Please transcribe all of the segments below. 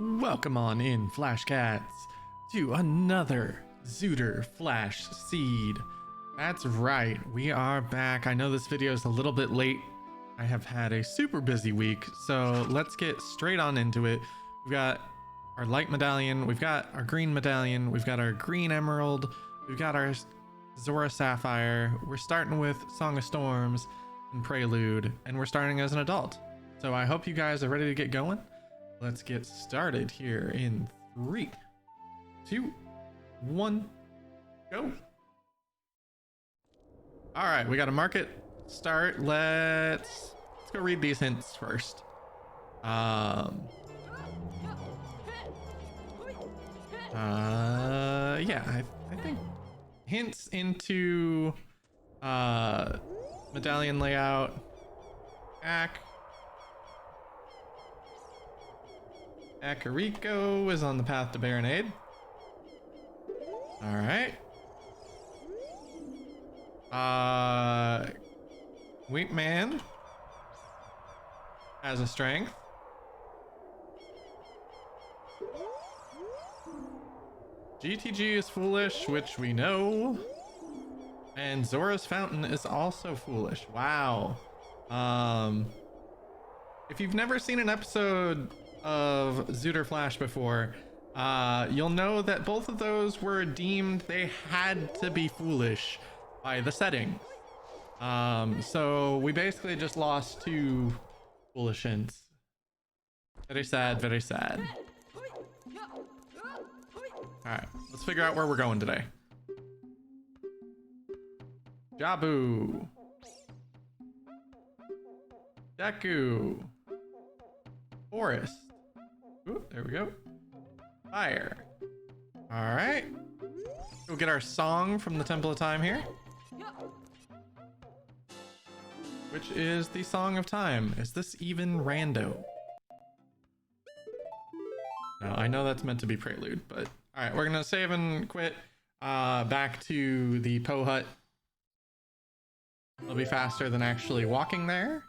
Welcome on in, Flash Cats, to another ZOOTR Flash seed. That's right, we are back. I know this video is a little bit late. I have had a super busy week, so let's get straight on into it. We've got our light medallion, we've got our green medallion, we've got our green emerald, we've got our Zora sapphire. We're starting with Song of Storms and Prelude, and we're starting as an adult. So I hope you guys are ready to get going. Let's get started here in 3, 2, 1, go. All right, we got a market start. Let's go read these hints first. Yeah, I think hints into medallion layout. Akarico is on the path to Baronade. All right. Wheatman has a strength. GTG is foolish, which we know. And Zora's Fountain is also foolish. Wow. If you've never seen an episode of ZOOTR Flash before, you'll know that both of those were deemed they had to be foolish by the setting. So we basically just lost 2 foolish hints. Very sad, very sad. All right, let's figure out where we're going today. Jabu, Deku, Forest. Ooh, there we go. Fire. All right. We'll get our song from the Temple of Time here, which is the Song of Time. Is this even rando? No, I know that's meant to be Prelude, but all right, we're gonna save and quit. Back to the Poe Hut. It'll be faster than actually walking there.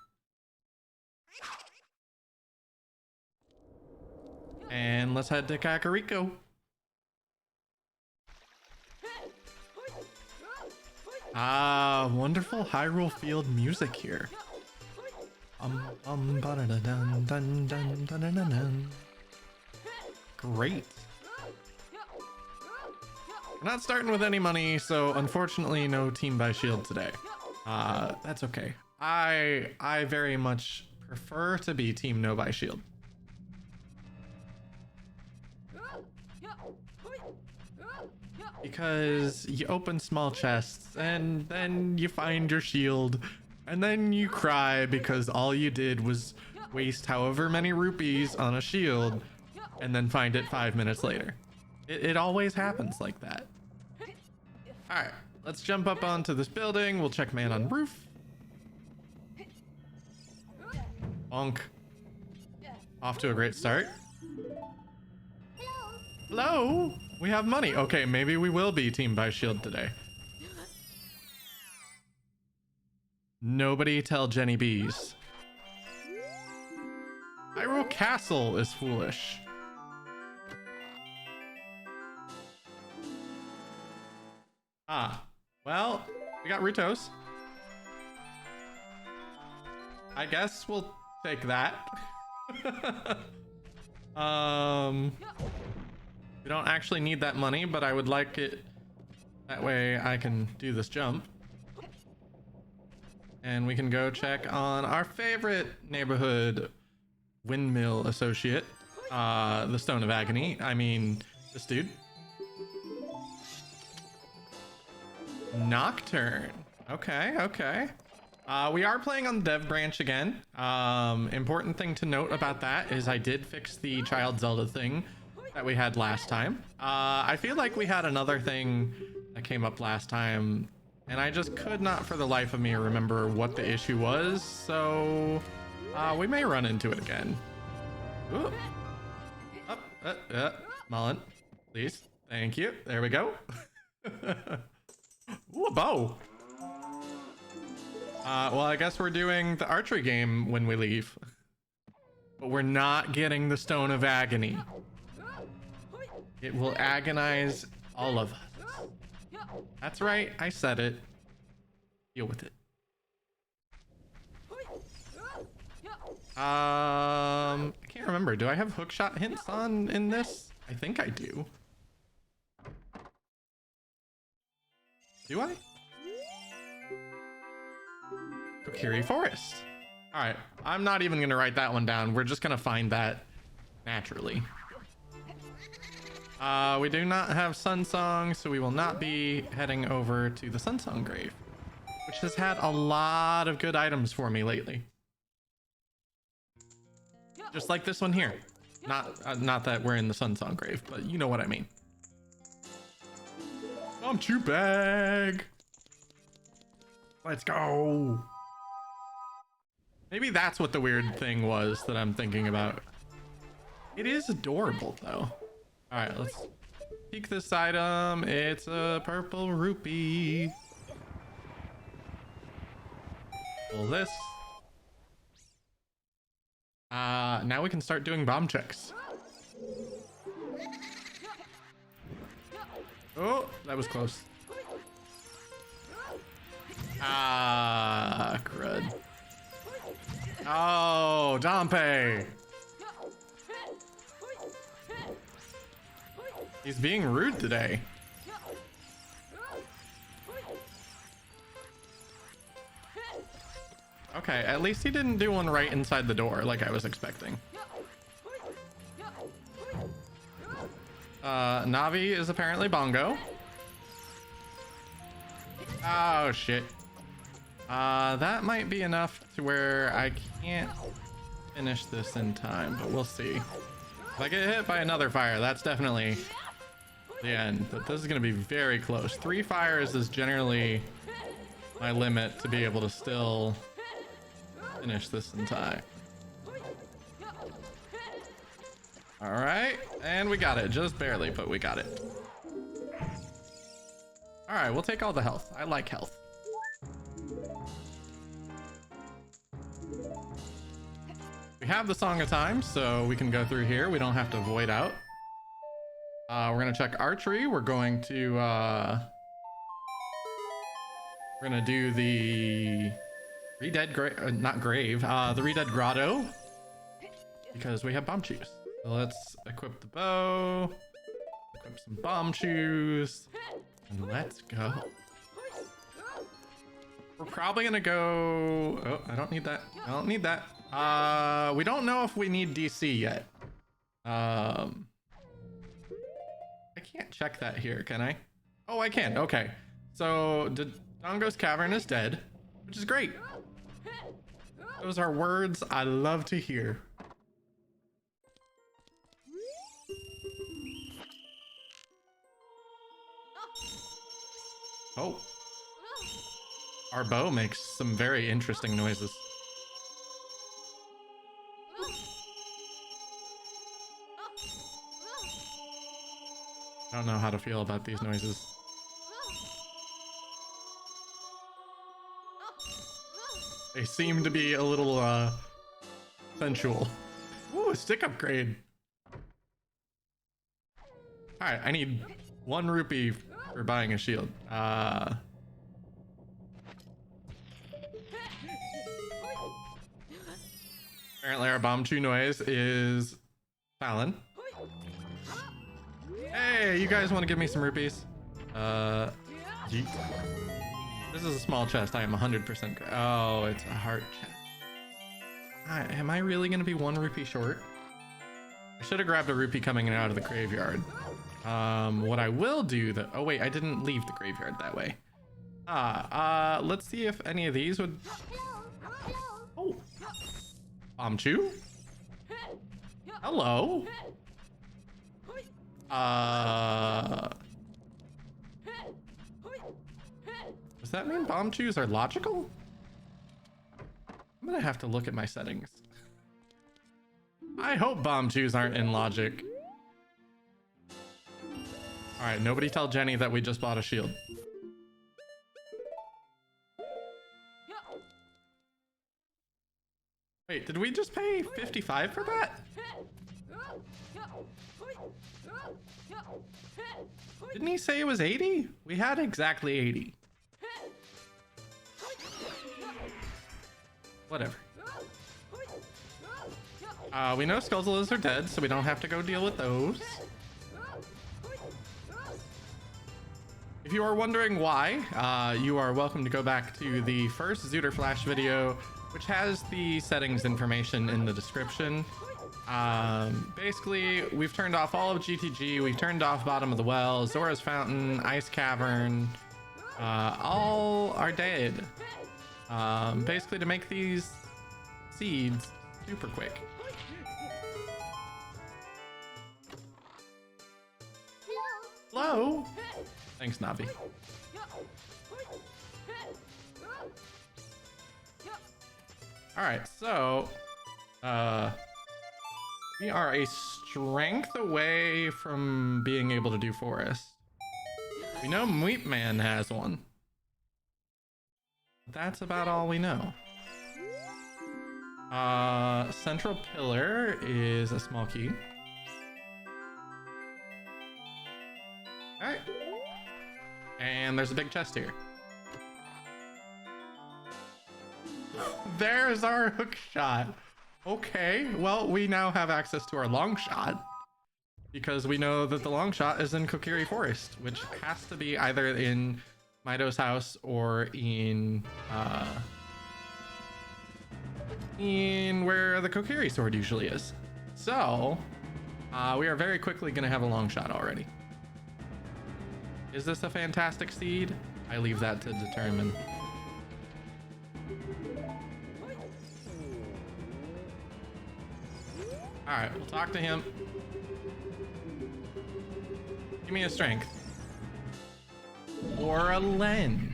And let's head to Kakariko. Wonderful Hyrule Field music here. Great. We're not starting with any money, so unfortunately no team by shield today. That's okay. I very much prefer to be team no by shield. Because you open small chests and then you find your shield and then you cry because all you did was waste however many rupees on a shield and then find it 5 minutes later. It always happens like that. All right, let's jump up onto this building. We'll check man on roof. Bonk. Off to a great start. Hello? We have money. Okay, maybe we will be team by shield today. Nobody tell Jenny Bees. Hyrule Castle is foolish. Well, we got Rutos. I guess we'll take that. We don't actually need that money, but I would like it. That way I can do this jump. And we can go check on our favorite neighborhood windmill associate. The Stone of Agony. I mean, this dude. Nocturne. Okay, okay. We are playing on the dev branch again. Important thing to note about that is I did fix the child Zelda thing that we had last time. I feel like we had another thing that came up last time and I just could not for the life of me remember what the issue was, so we may run into it again. Ooh. Mullen, please. Thank you. There we go. Ooh, a bow. Well, I guess we're doing the archery game when we leave. But we're not getting the Stone of Agony. It will agonize all of us. That's right, I said it. Deal with it. I can't remember. Do I have hookshot hints on in this? I think I do. Do I? Kokiri Forest. All right, I'm not even gonna write that one down. We're just gonna find that naturally. We do not have Sun Song, so we will not be heading over to the Sun Song grave, which has had a lot of good items for me lately. Just like this one here. Not that we're in the Sun Song grave, but you know what I mean. Chew bag. Let's go. Maybe that's what the weird thing was that I'm thinking about. It is adorable though. All right, let's peek this item. It's a purple rupee. Pull this. Now we can start doing bomb checks. Oh, that was close. Crud. Oh, Dompe. He's being rude today. Okay, at least he didn't do one right inside the door like I was expecting. Navi is apparently Bongo. Oh, shit. That might be enough to where I can't finish this in time, but we'll see. If I get hit by another fire, that's definitely the end, but this is going to be very close. 3 fires is generally my limit to be able to still finish this in time. All right, and we got it, just barely, but we got it. All right, we'll take all the health. I like health. We have the Song of Time, so we can go through here. We don't have to void out. We're gonna check archery. We're going to do the Redead the Redead Grotto because we have bomb shoes. So let's equip the bow, equip some bomb shoes, and let's go. We're probably gonna go. Oh, I don't need that. I don't need that. We don't know if we need DC yet. I can't check that here, can I? Oh, I can. Okay. So Dodongo's Cavern is dead, which is great. Those are words I love to hear. Oh. Our bow makes some very interesting noises. I don't know how to feel about these noises. They seem to be a little sensual. Ooh, a stick upgrade. All right, I need 1 rupee for buying a shield. Apparently our bomb chew noise is Talon. Hey, you guys want to give me some rupees? Yeet. This is a small chest. I am 100%. Oh, it's a heart chest. Am I really going to be 1 rupee short? I should have grabbed a rupee coming out of the graveyard. What I will do that. Oh wait, I didn't leave the graveyard that way. Let's see if any of these would. Oh, bomb chew. Hello. Does that mean bomb chews are logical? I'm gonna have to look at my settings. I hope bomb chews aren't in logic. All right, nobody tell Jenny that we just bought a shield. Wait, did we just pay 55 for that? Didn't he say it was 80? We had exactly 80. Whatever. We know Skulltulas are dead, so we don't have to go deal with those. If you are wondering why, you are welcome to go back to the first ZOOTR Flash video, which has the settings information in the description. Basically, we've turned off all of GTG, we've turned off Bottom of the Well, Zora's Fountain, Ice Cavern, all are dead. Basically to make these seeds super quick. Hello? Thanks, Navi. Alright, so we are a strength away from being able to do forest. We know Meat Man has one. That's about all we know. Central pillar is a small key. Alright. And there's a big chest here. There's our hook shot. Okay, well, we now have access to our long shot because we know that the long shot is in Kokiri Forest, which has to be either in Mido's house or in where the Kokiri sword usually is. So we are very quickly going to have a long shot already. Is this a fantastic seed? I leave that to determine. All right, we'll talk to him. Give me a strength. Or a lens.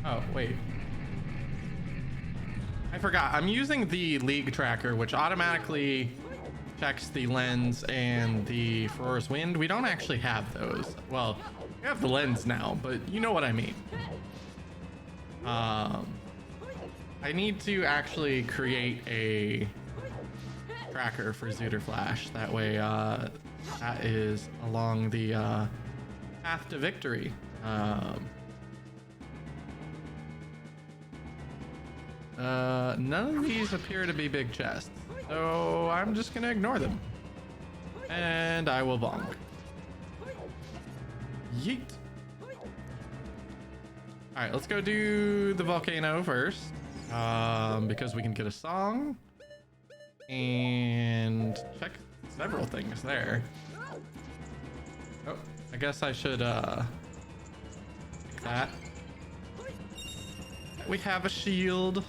Oh, wait. I forgot. I'm using the League tracker, which automatically checks the lens and the Ferora's Wind. We don't actually have those. Well, we have the lens now, but you know what I mean. I need to actually create a tracker for ZOOTR Flash. That way, that is along the path to victory. None of these appear to be big chests, so I'm just gonna ignore them. And I will bonk. Yeet. Alright, let's go do the volcano first. Because we can get a song. And check several things there. Oh, I guess I should pick that. We have a shield.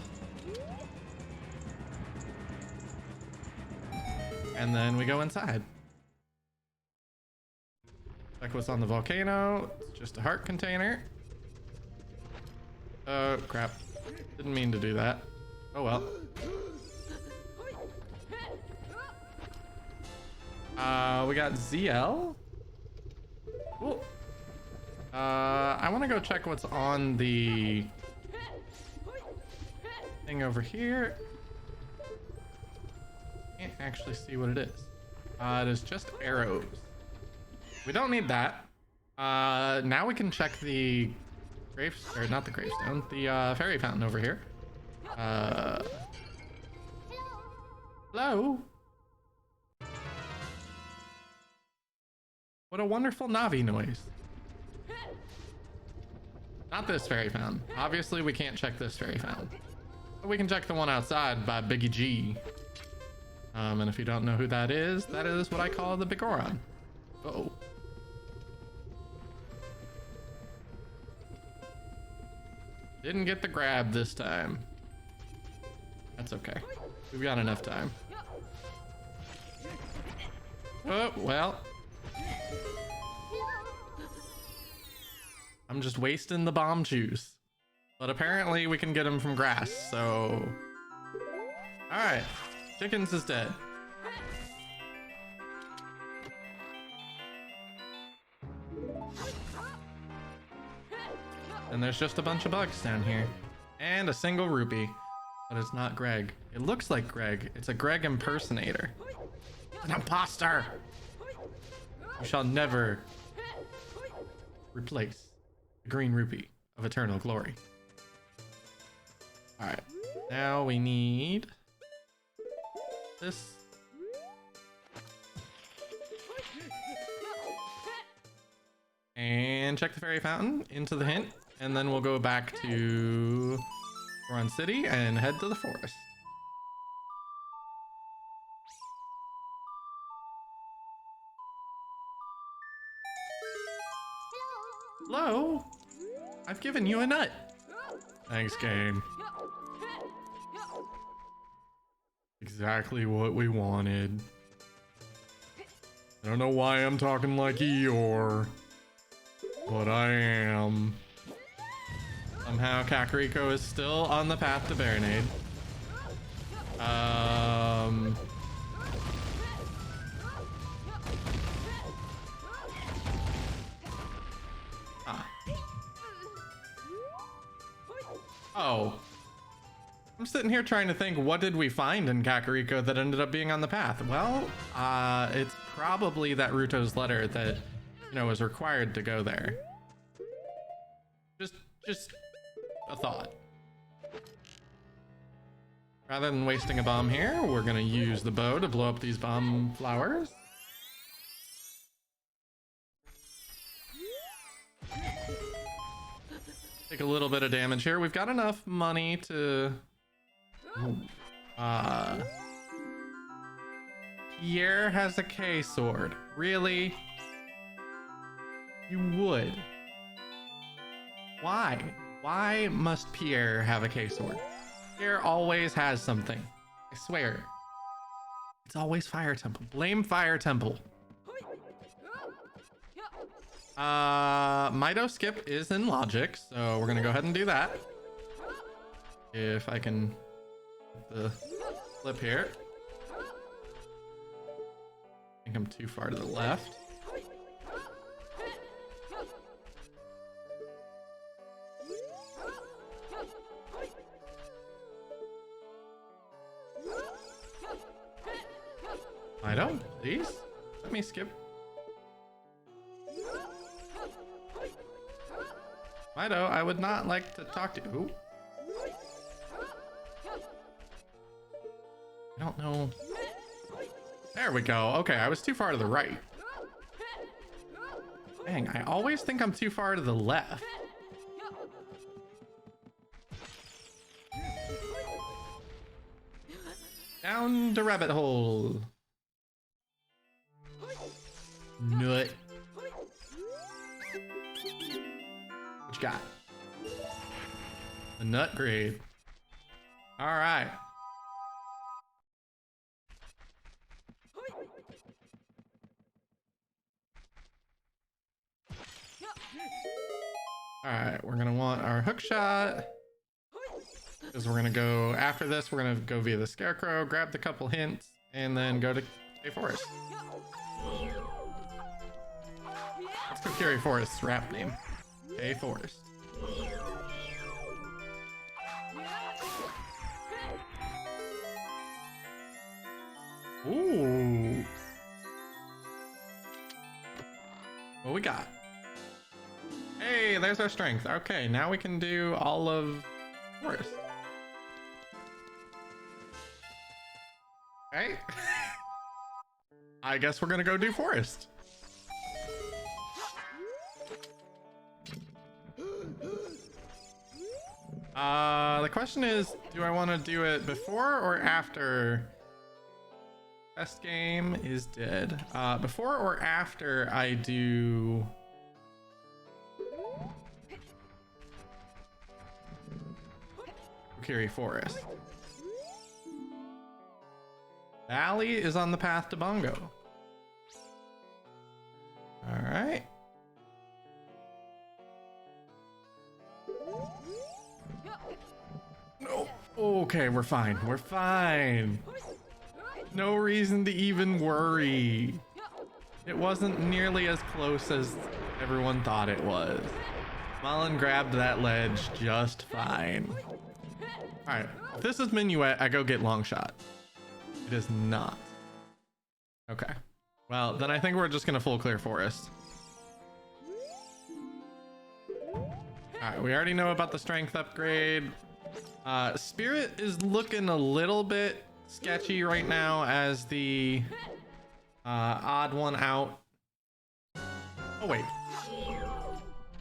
And then we go inside. Check what's on the volcano. It's just a heart container. Oh, crap. Didn't mean to do that. Oh well. We got ZL. Cool. I want to go check what's on the thing over here. Can't actually see what it is. It is just arrows. We don't need that. Now we can check the or not the gravestone, the fairy fountain over here. Hello. What a wonderful Navi noise. Not this fairy fountain. Obviously, we can't check this fairy fountain. But we can check the one outside by Biggie G. And if you don't know who that is what I call the Bigoron. Uh-oh. Didn't get the grab this time. That's okay. We've got enough time. Oh, well. I'm just wasting the bomb juice. But apparently we can get him from grass, so... Alright. Chickens is dead. And there's just a bunch of bugs down here. And a single rupee. But it's not Greg. It looks like Greg. It's a Greg impersonator. An imposter! You shall never replace the green rupee of eternal glory. Alright, now we need this. And check the fairy fountain into the hint, and then we'll go back to Goron City and head to the forest. Hello? I've given you a nut. Thanks, game. Exactly what we wanted. I don't know why I'm talking like Eeyore, but I am. Somehow Kakariko is still on the path to Baronade. Oh. I'm sitting here trying to think, what did we find in Kakariko that ended up being on the path? Well, it's probably that Ruto's letter that, you know, was required to go there. Just a thought. Rather than wasting a bomb here, we're gonna use the bow to blow up these bomb flowers. Take a little bit of damage here. We've got enough money to... Pierre has a ksword. Really? You would? Why? Why must Pierre have a ksword? Pierre always has something. I swear. It's always Fire Temple. Blame Fire Temple. Mido skip is in logic, so we're gonna go ahead and do that. If I can get the flip here. I think I'm too far to the left. Mido, please let me skip. Mido, I would not like to talk to you. I don't know. There we go. Okay, I was too far to the right. Dang, I always think I'm too far to the left. Down the rabbit hole. Nut. What you got? A nut grade. All right. All right, we're gonna want our hook shot because we're gonna go after this. We're gonna go via the Scarecrow, grab the couple hints, and then go to K Forest. Let's go Carry Forest's rap name. K Forest. Ooh. What we got? Hey, there's our strength. Okay, now we can do all of Forest. Okay. I guess we're gonna go do Forest. The question is, do I want to do it before or after best game is dead? Before or after I do Carry Forest? Valley is on the path to Bongo. All right. No. Okay, we're fine. We're fine. No reason to even worry. It wasn't nearly as close as everyone thought it was. Mullen grabbed that ledge just fine. All right, if this is Minuet, I go get long shot. It is not. Okay. Well, then I think we're just gonna full clear forest. Alright, we already know about the strength upgrade. Spirit is looking a little bit sketchy right now as the odd one out. Oh wait,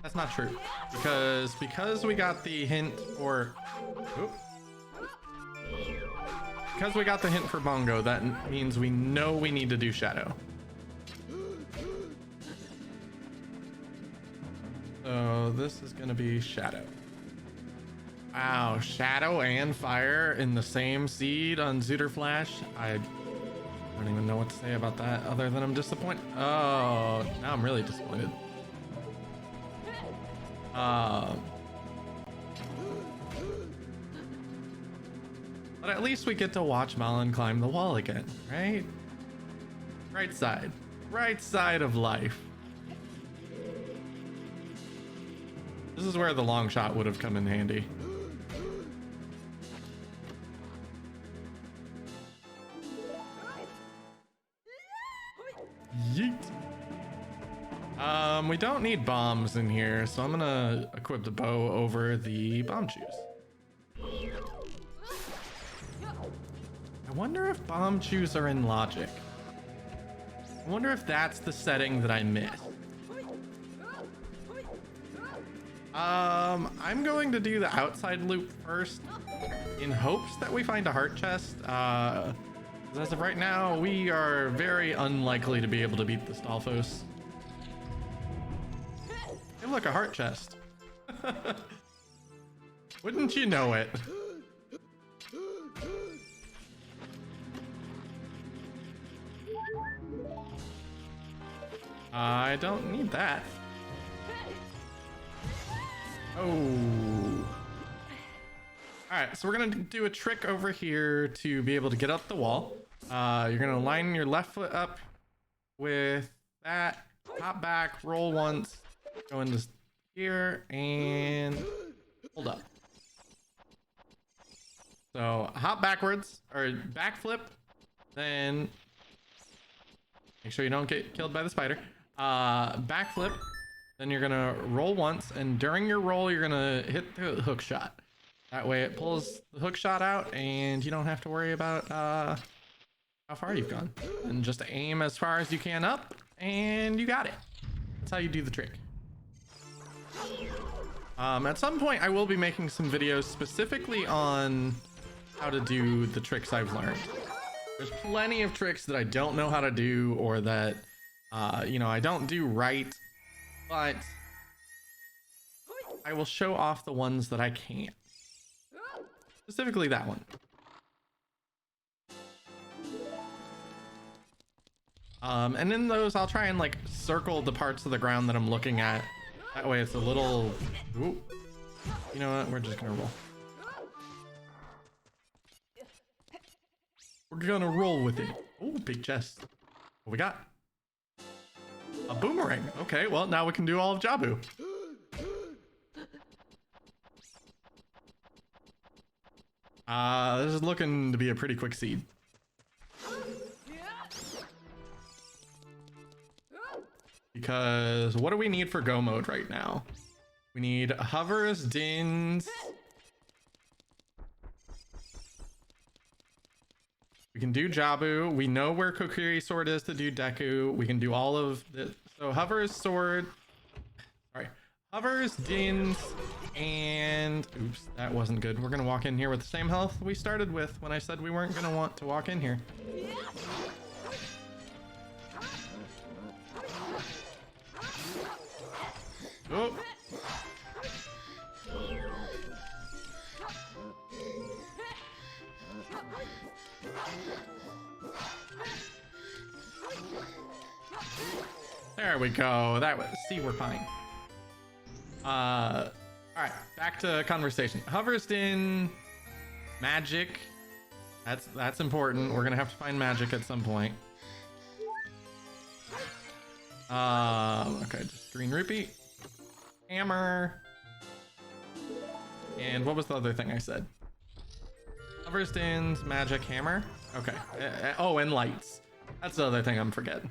that's not true, because we got the hint for because we got the hint for Bongo, that means we know we need to do Shadow. So this is gonna be Shadow. Wow, Shadow and Fire in the same seed on ZOOTR Flash. I don't even know what to say about that other than I'm disappointed. Oh, now I'm really disappointed. But at least we get to watch Malin climb the wall again, right? Right side of life. This is where the long shot would have come in handy. Yeet. We don't need bombs in here, so I'm gonna equip the bow over the bomb shoes. I wonder if bomb shoes are in logic. I wonder if that's the setting that I missed. I'm going to do the outside loop first in hopes that we find a heart chest. As of right now, we are very unlikely to be able to beat the Stalfos. Hey, look, a heart chest. Wouldn't you know it? I don't need that. Oh. Alright, so we're gonna do a trick over here to be able to get up the wall. You're gonna line your left foot up with that, hop back, roll once, go into here, and hold up. So hop backwards, or backflip, then make sure you don't get killed by the spider. Backflip, then you're gonna roll once, and during your roll, you're gonna hit the hook shot. That way it pulls the hook shot out, and you don't have to worry about how far you've gone. And just aim as far as you can up, and you got it. That's how you do the trick. At some point, I will be making some videos specifically on how to do the tricks I've learned. There's plenty of tricks that I don't know how to do, or that you know, I don't do right, but I will show off the ones that I can. Specifically that one. And in those, I'll try and like circle the parts of the ground that I'm looking at. That way it's a little... Ooh. You know what? We're just gonna roll. We're gonna roll with it. Oh, big chest. What we got? A boomerang. Okay, well, now we can do all of Jabu. This is looking to be a pretty quick seed. Because what do we need for go mode right now? We need hovers, dins. We can do Jabu. We know where Kokiri sword is to do Deku. We can do all of this. So hovers, sword. Sorry. Hovers, dins, and oops, that wasn't good. We're gonna walk in here with the same health we started with when I said we weren't gonna want to walk in here. Oh. There we go. That was, see, we're fine. All right, back to conversation. Hovers in magic. That's important. We're gonna have to find magic at some point. Okay, just green rupee, hammer, and what was the other thing I said? Hovers, dins, magic, hammer. Okay. Oh, and lights. That's the other thing I'm forgetting.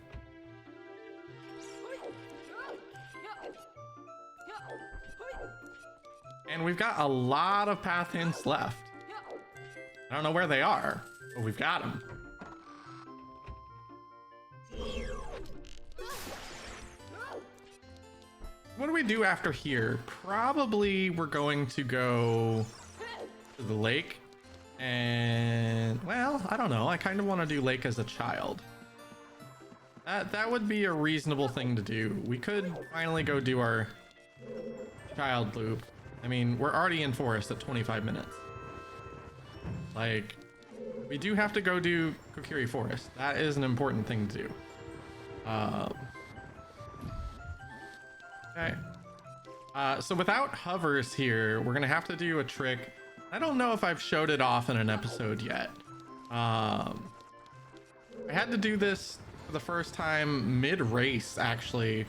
And we've got a lot of path hints left. I don't know where they are, but we've got them. What do we do after here? Probably we're going to go to the lake. And, well, I don't know. I kind of want to do lake as a child. That would be a reasonable thing to do. We could finally go do our child loop. I mean, we're already in forest at 25 minutes. Like, we do have to go do Kokiri Forest. That is an important thing to do. Okay. So without hovers here, we're gonna have to do a trick. I don't know if I've showed it off in an episode yet. I had to do this for the first time mid-race, actually,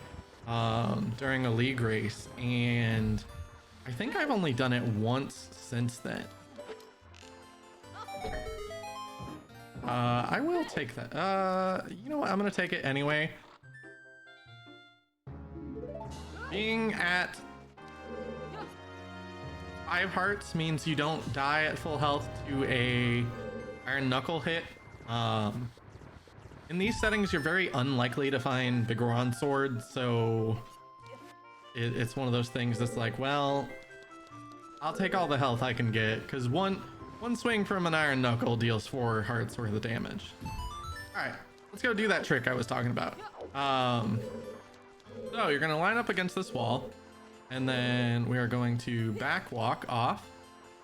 during a league race, and I think I've only done it once since then. I will take that. You know what? I'm gonna take it anyway. Being at 5 hearts means you don't die at full health to a iron knuckle hit. In these settings, you're very unlikely to find Vigoron sword, so it's one of those things that's like, well, I'll take all the health I can get, because one swing from an iron knuckle deals 4 hearts worth of damage. All right, let's go do that trick I was talking about. So you're gonna line up against this wall, and then we are going to back walk off.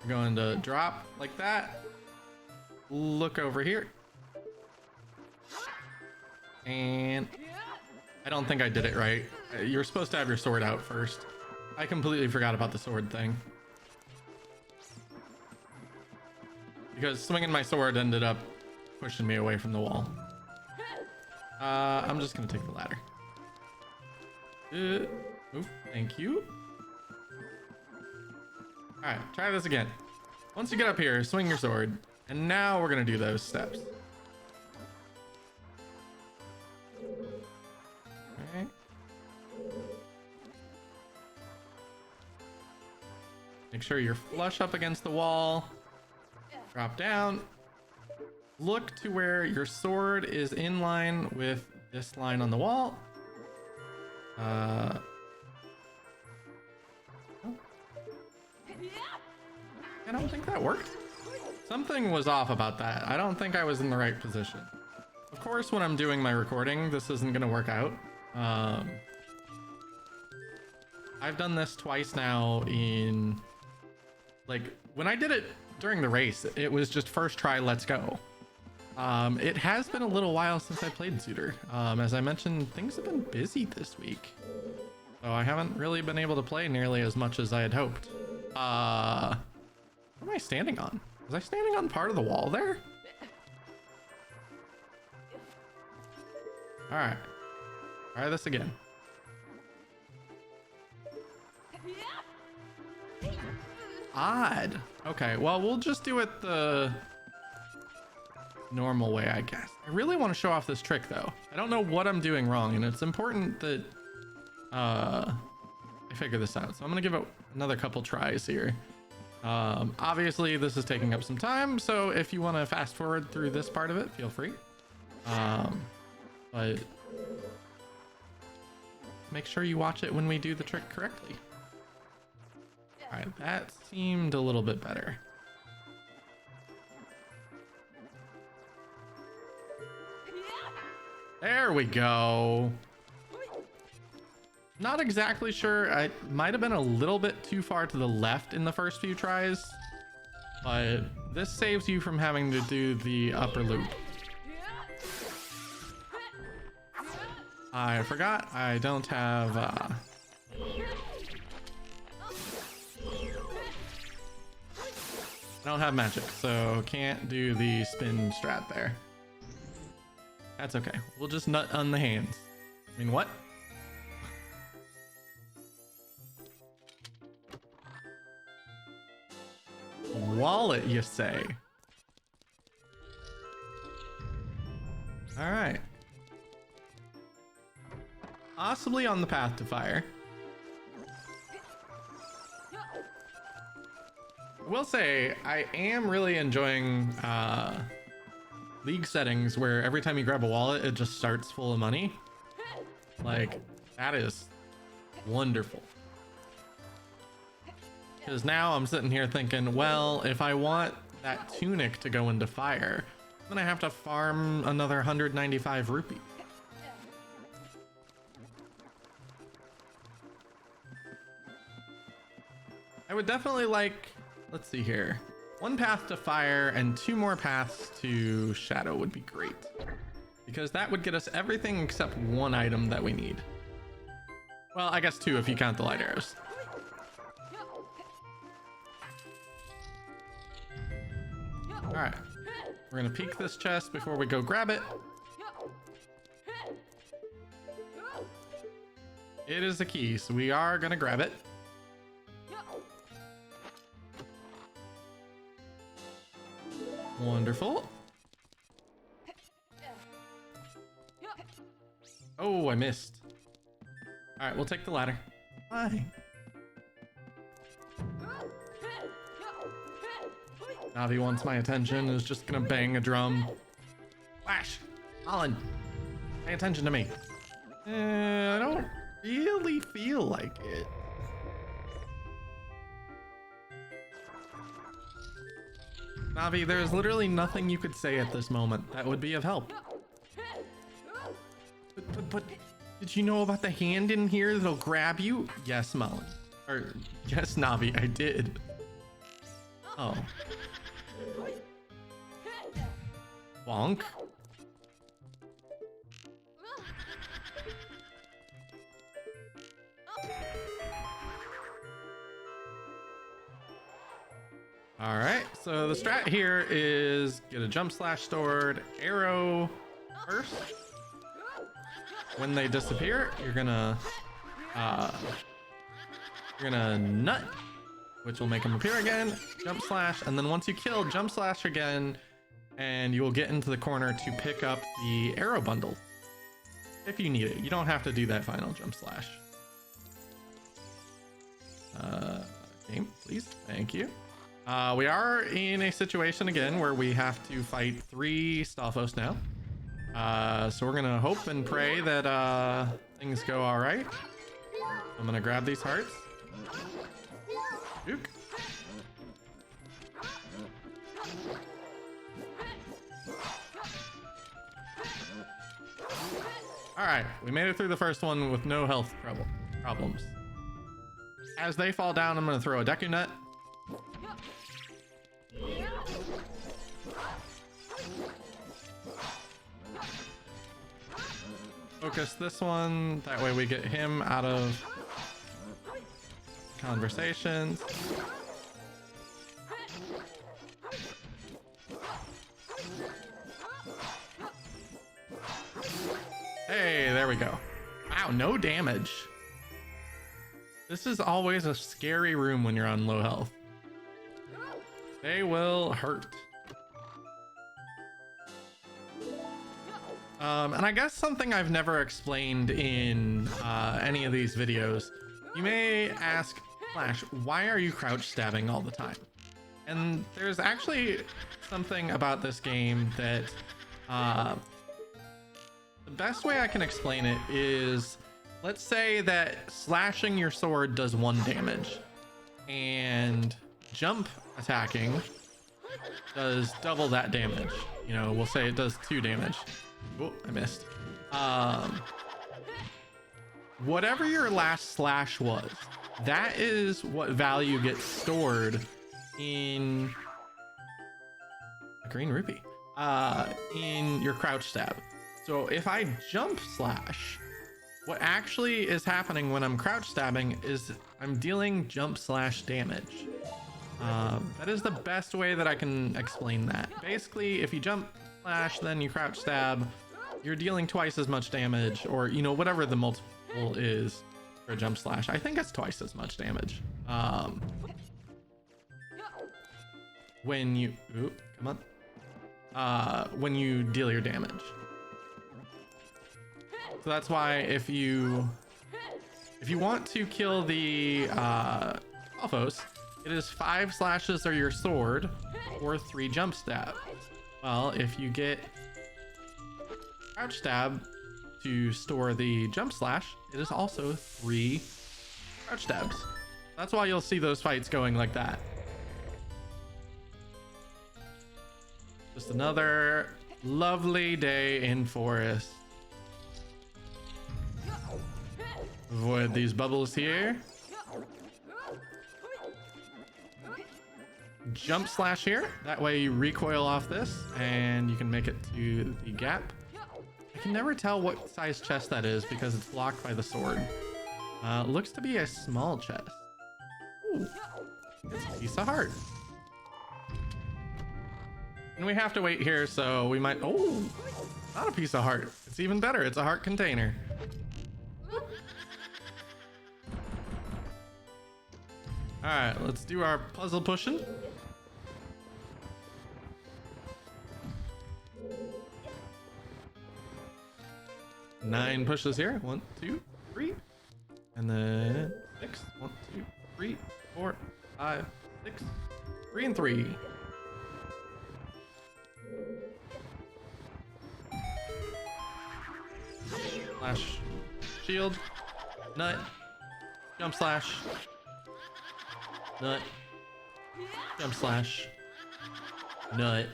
We're going to drop like that. Look over here. And I don't think I did it right. You're supposed to have your sword out first. I completely forgot about the sword thing, because swinging my sword ended up pushing me away from the wall. I'm just gonna take the ladder. Oh, thank you. All right, try this again. Once you get up here, swing your sword, and now we're gonna do those steps. Okay. Make sure you're flush up against the wall. Drop down. Look to where your sword is in line with this line on the wall. I don't think that worked. Something was off about that. I don't think I was in the right position. Of course, when I'm doing my recording, this isn't gonna work out. I've done this twice now in, like, when I did it during the race, it was just first try, let's go. It has been a little while since I played ZOOTR. As I mentioned, things have been busy this week, so I haven't really been able to play nearly as much as I had hoped. What am I standing on? Was I standing on part of the wall there? All right, try this again. Odd. Okay, well, we'll just do it the normal way, I guess. I really want to show off this trick, though. I don't know what I'm doing wrong, and it's important that I figure this out. So I'm gonna give it another couple tries here. Obviously, this is taking up some time, so if you want to fast forward through this part of it, feel free. But make sure you watch it when we do the trick correctly. All right, that seemed a little bit better. There we go. Not exactly sure. I might have been a little bit too far to the left in the first few tries, but this saves you from having to do the upper loop. I forgot I don't have I don't have magic, so can't do the spin strat there. That's okay. We'll just nut on the hands. I mean, what? Wallet, you say? All right. Possibly on the path to fire. I will say, I am really enjoying League settings where every time you grab a wallet, it just starts full of money. Like, that is wonderful. Because now I'm sitting here thinking, well, if I want that tunic to go into fire, then I have to farm another 195 rupees. I would definitely like, let's see here, 1 path to fire and 2 more paths to shadow would be great. Because that would get us everything except 1 item that we need. Well, I guess 2 if you count the light arrows. All right, we're gonna peek this chest before we go grab it. It is a key, so we are gonna grab it. Wonderful. Oh, I missed. All right, we'll take the ladder. Bye. Navi wants my attention, is just gonna bang a drum. Flash! Colin! Pay attention to me. I don't really feel like it. Navi, there's literally nothing you could say at this moment that would be of help. But did you know about the hand in here that'll grab you? Yes, Mullen. Or, yes, Navi, I did. Oh. Bonk. All right, so the strat here is get a jump slash stored arrow first. When they disappear, you're gonna nut, which will make them appear again. Jump slash, and then once you kill, jump slash again, and you will get into the corner to pick up the arrow bundle if you need it. You don't have to do that final jump slash. Game, please. Thank you. We are in a situation again where we have to fight 3 Stalfos now. So we're gonna hope and pray that things go all right. I'm gonna grab these hearts. Juke. All right, we made it through the first one with no health problems. As they fall down, I'm gonna throw a Deku nut. Focus this one, that way we get him out of conversations. Hey, there we go. Wow, no damage. This is always a scary room when you're on low health. They will hurt. And I guess something I've never explained in any of these videos, you may ask, Flash, why are you crouch stabbing all the time? And there's actually something about this game that the best way I can explain it is, let's say that slashing your sword does 1 damage and jump attacking does double that damage. You know, we'll say it does 2 damage. Oh, I missed. Whatever your last slash was, that is what value gets stored in a green rupee, in your crouch stab. So if I jump slash, what actually is happening when I'm crouch stabbing is I'm dealing jump slash damage. That is the best way that I can explain that. Basically, if you jump slash, then you crouch stab, you're dealing twice as much damage, or, you know, whatever the multiple is for a jump slash. I think it's twice as much damage. When you, ooh, come on. When you deal your damage. So that's why if you want to kill the Alphos, it is 5 slashes or your sword or 3 jump stab. Well, if you get crouch stab to store the jump slash, it is also 3 crouch stabs. That's why you'll see those fights going like that. Just another lovely day in forest. Avoid these bubbles here. Jump slash here. That way you recoil off this and you can make it to the gap. I can never tell what size chest that is because it's blocked by the sword. Looks to be a small chest. Ooh, it's a piece of heart. And we have to wait here, so we might... Oh, not a piece of heart. It's even better. It's a heart container. All right, let's do our puzzle pushing. Nine pushes here. 1, 2, 3. And then 6. 1, 2, 3, 4, 5, 6. 3 and 3. Slash. Shield. Nut. Jump slash. Nut. Jump slash. Nut.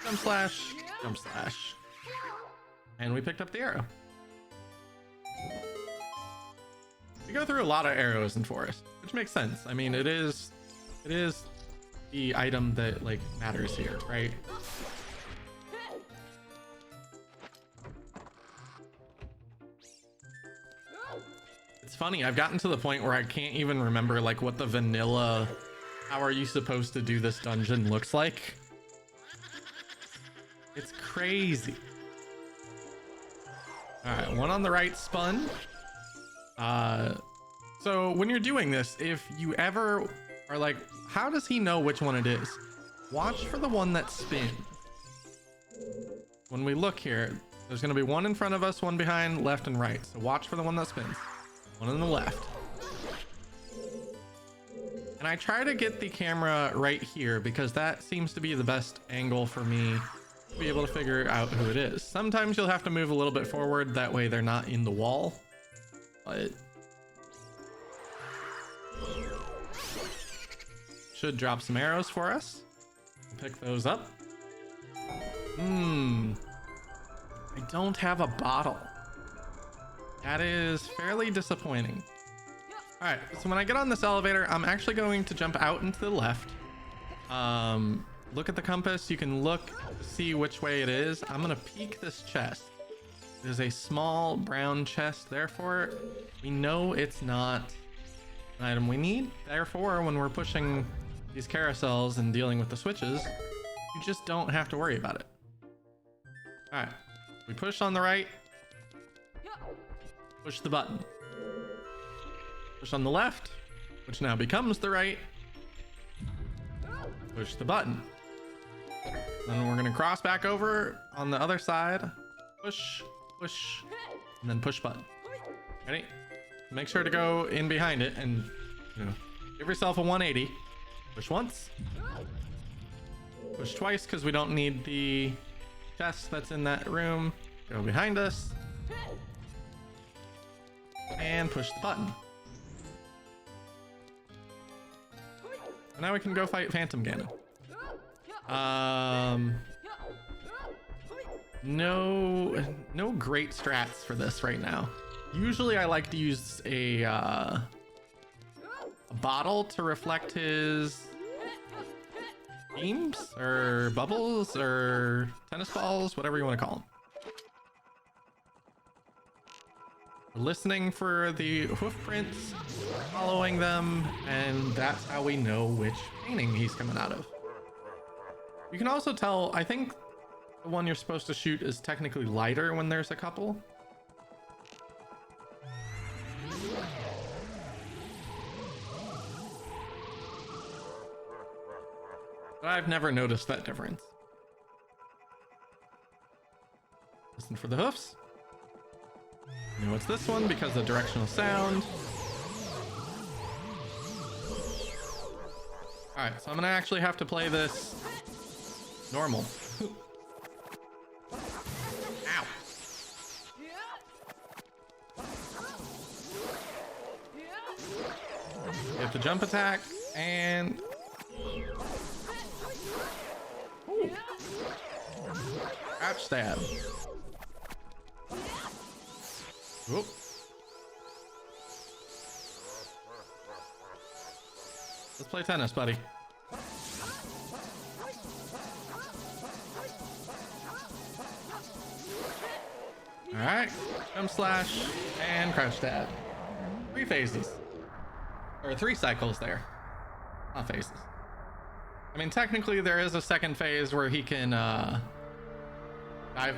Jump slash. Jump slash. And we picked up the arrow. We go through a lot of arrows in forest, which makes sense. I mean, it is the item that like matters here, right? It's funny, I've gotten to the point where I can't even remember like what the vanilla how are you supposed to do this dungeon looks like. It's crazy. All right, one on the right spun. So when you're doing this, if you ever are like, how does he know which one it is? Watch for the one that spins. When we look here, there's gonna be one in front of us, one behind, left and right. So watch for the one that spins. One on the left. And I try to get the camera right here because that seems to be the best angle for me to be able to figure out who it is. Sometimes you'll have to move a little bit forward, that way they're not in the wall. But should drop some arrows for us. Pick those up. I don't have a bottle. That is fairly disappointing. All right, so when I get on this elevator, I'm actually going to jump out into the left. Look at the compass. You can look to see which way it is. I'm gonna peek this chest. It is a small brown chest, therefore we know it's not an item we need. Therefore, when we're pushing these carousels and dealing with the switches, you just don't have to worry about it. All right, we push on the right, push the button. Push on the left, which now becomes the right. Push the button. Then we're gonna cross back over on the other side. Push, push, and then push button. Ready? Make sure to go in behind it and, you know, give yourself a 180. Push once. Push twice because we don't need the chest that's in that room. Go behind us. And push the button. And now we can go fight Phantom Ganon. No great strats for this right now. Usually I like to use a bottle to reflect his beams or bubbles or tennis balls, whatever you want to call them. We're listening for the hoof prints, following them, and that's how we know which painting he's coming out of. You can also tell, I think the one you're supposed to shoot is technically lighter when there's a couple. But I've never noticed that difference. Listen for the hoofs. know it's this one because of the directional sound. Alright, so I'm gonna actually have to play this normal. Ow. Get the jump attack and... Ooh. Crouch stab. Whoop. Let's play tennis, buddy. All right, jump slash and crouch stab. 3 phases, or 3 cycles there, not phases. I mean, technically there is a second phase where he can dive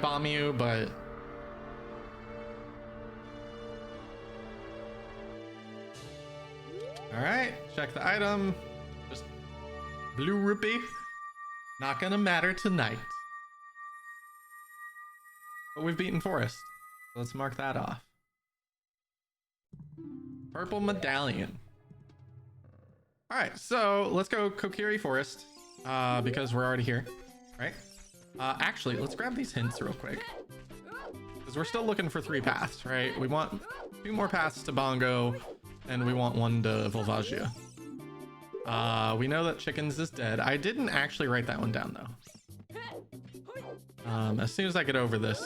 bomb you, but all right, check the item. Just blue rupee. Not gonna matter tonight. But we've beaten Forest. So let's mark that off. Purple medallion. All right, so let's go Kokiri Forest because we're already here, right? Actually, let's grab these hints real quick because we're still looking for 3 paths, right? We want 2 more paths to Bongo and we want 1 to Volvagia. We know that Chickens is dead. I didn't actually write that one down though. As soon as I get over this,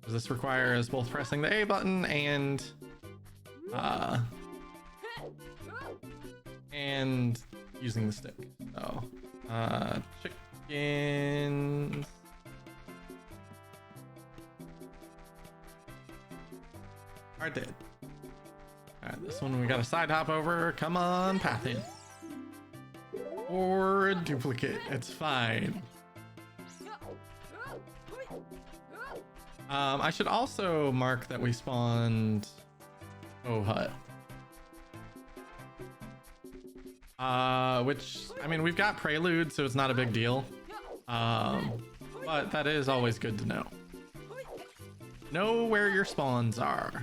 this requires both pressing the A button and using the stick. So chickens are dead. All right, this one we got a side hop over. Come on, path in. Or a duplicate, it's fine. I should also mark that we spawned Hut. Which, I mean, we've got Prelude, so it's not a big deal. But that is always good to know. Know where your spawns are.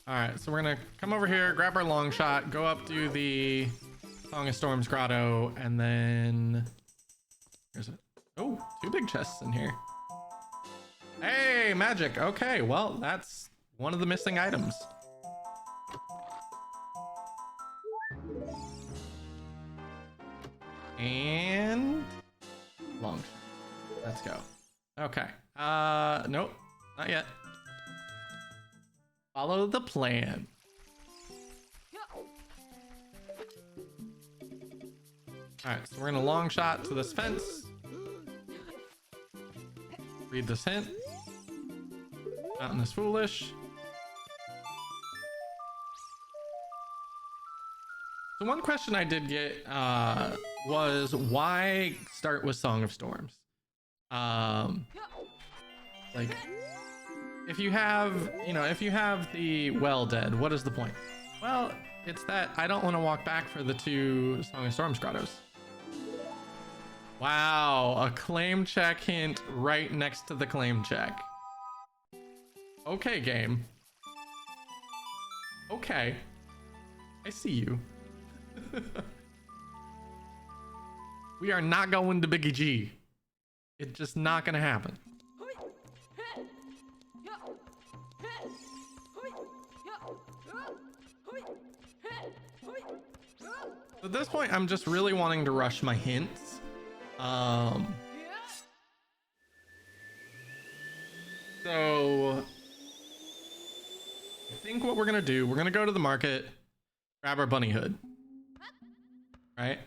Alright, so we're gonna come over here, grab our long shot, go up to the Song of Storms grotto, and then... Here's it. Oh, 2 big chests in here. Hey, magic. Okay, well, that's one of the missing items. And... long shot. Let's go. Okay. Nope, not yet. Follow the plan. All right, so we're gonna long shot to this fence. Read this hint. Mountain is foolish. So one question I did get was why start with Song of Storms? Like, if you have, you know, if you have the well dead, what is the point? Well, it's that I don't want to walk back for the 2 Song of Storms grottos. Wow, a claim check hint right next to the claim check. Okay, game. Okay. I see you. We are not going to Biggie G. It's just not gonna happen. At this point, I'm just really wanting to rush my hints. So I think what we're gonna do, we're gonna go to the market, grab our bunny hood, right?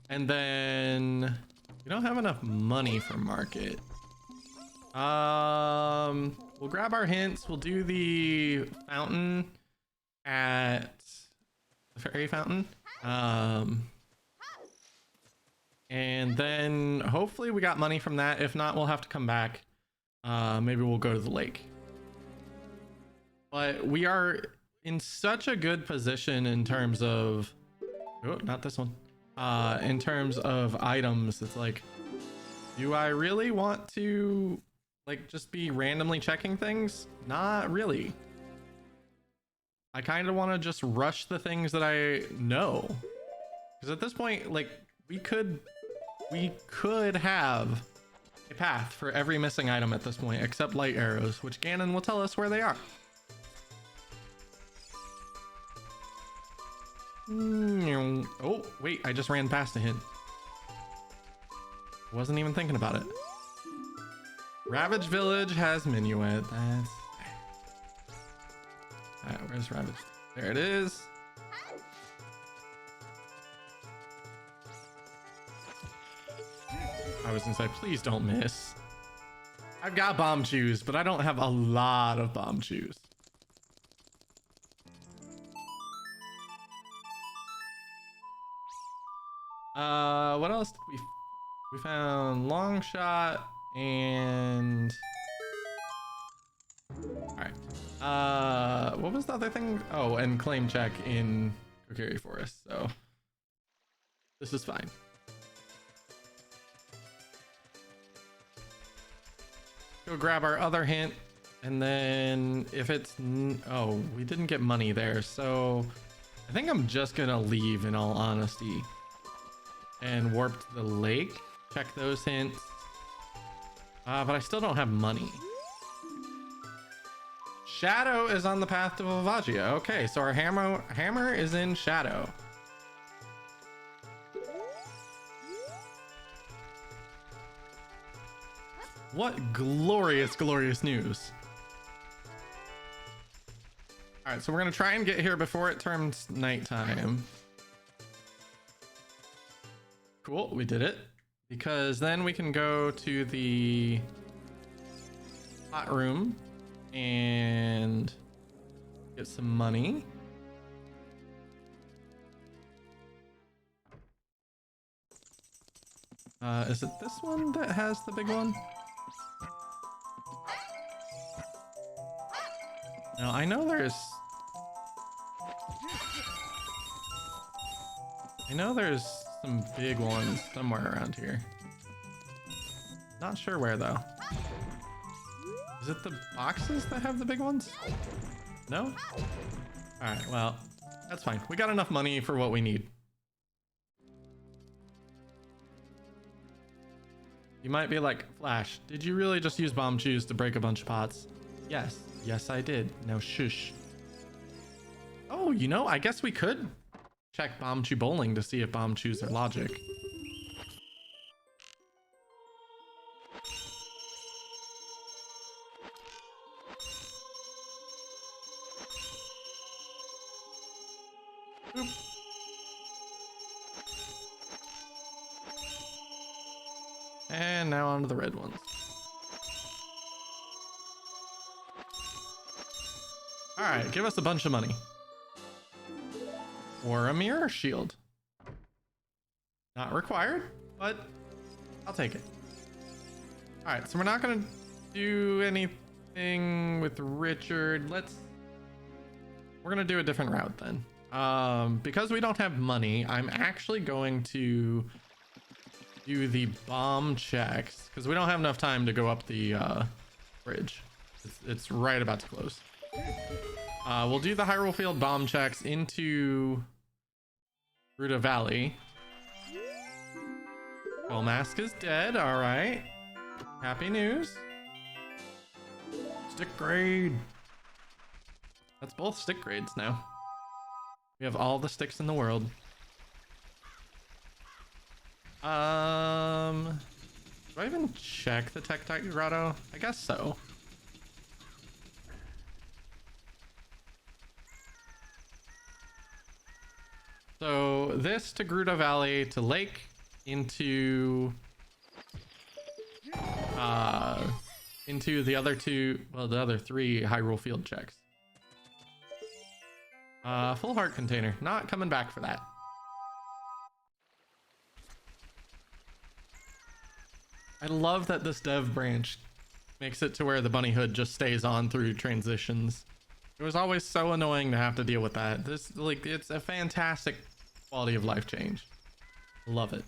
And then we don't have enough money for market. We'll grab our hints. We'll do the fountain at the fairy fountain. And then hopefully we got money from that. If not, we'll have to come back. Maybe we'll go to the lake. But we are in such a good position in terms of... Oh, not this one. in terms of items. It's like, do I really want to like just be randomly checking things? Not really. I kind of want to just rush the things that I know, because at this point, like, we could have a path for every missing item at this point, except light arrows, which Ganon will tell us where they are. Oh, wait, I just ran past a hint. Wasn't even thinking about it. Ravage Village has Minuet. That's... Alright, where's Ravage? There it is. I was gonna say, please don't miss. I've got bomb shoes, but I don't have a lot of bomb shoes. What else did we found long shot and all right. What was the other thing? Oh, and claim check in Kokiri Forest. So this is fine. Go grab our other hint, and then if it's oh, we didn't get money there, so I think I'm just gonna leave, in all honesty, and warp to the lake, check those hints. But I still don't have money. Shadow is on the path to Volvagia. Okay, so our hammer is in Shadow. What glorious, glorious news. All right, so we're gonna try and get here before it turns nighttime. Cool, we did it. Because then we can go to the hot room and get some money. Is it this one that has the big one? No, I know there's some big ones somewhere around here. Not sure where though. Is it the boxes that have the big ones? No? Alright, well, that's fine. We got enough money for what we need. You might be like, Flash, did you really just use bomb shoes to break a bunch of pots? Yes. Yes, I did. Now shush. Oh, you know, I guess we could check bomb shoe bowling to see if bomb shoes are logic. Boop. And now onto the red ones. All right, give us a bunch of money. Or a mirror shield. Not required, but I'll take it. All right, so we're not gonna do anything with Richard. We're gonna do a different route then. Because we don't have money, I'm actually going to do the bomb checks because we don't have enough time to go up the bridge. It's right about to close. We'll do the Hyrule Field bomb checks into Gerudo Valley. Well, Mask is dead. All right. Happy news. Stick grade. That's both stick grades now. We have all the sticks in the world. Do I even check the Tektite Grotto? I guess so. So this to Gerudo Valley to Lake into the other two, well, the other three Hyrule Field checks. Full heart container, not coming back for that. I love that this dev branch makes it to where the bunny hood just stays on through transitions. It was always so annoying to have to deal with that. This, like, it's a fantastic quality of life change. Love it.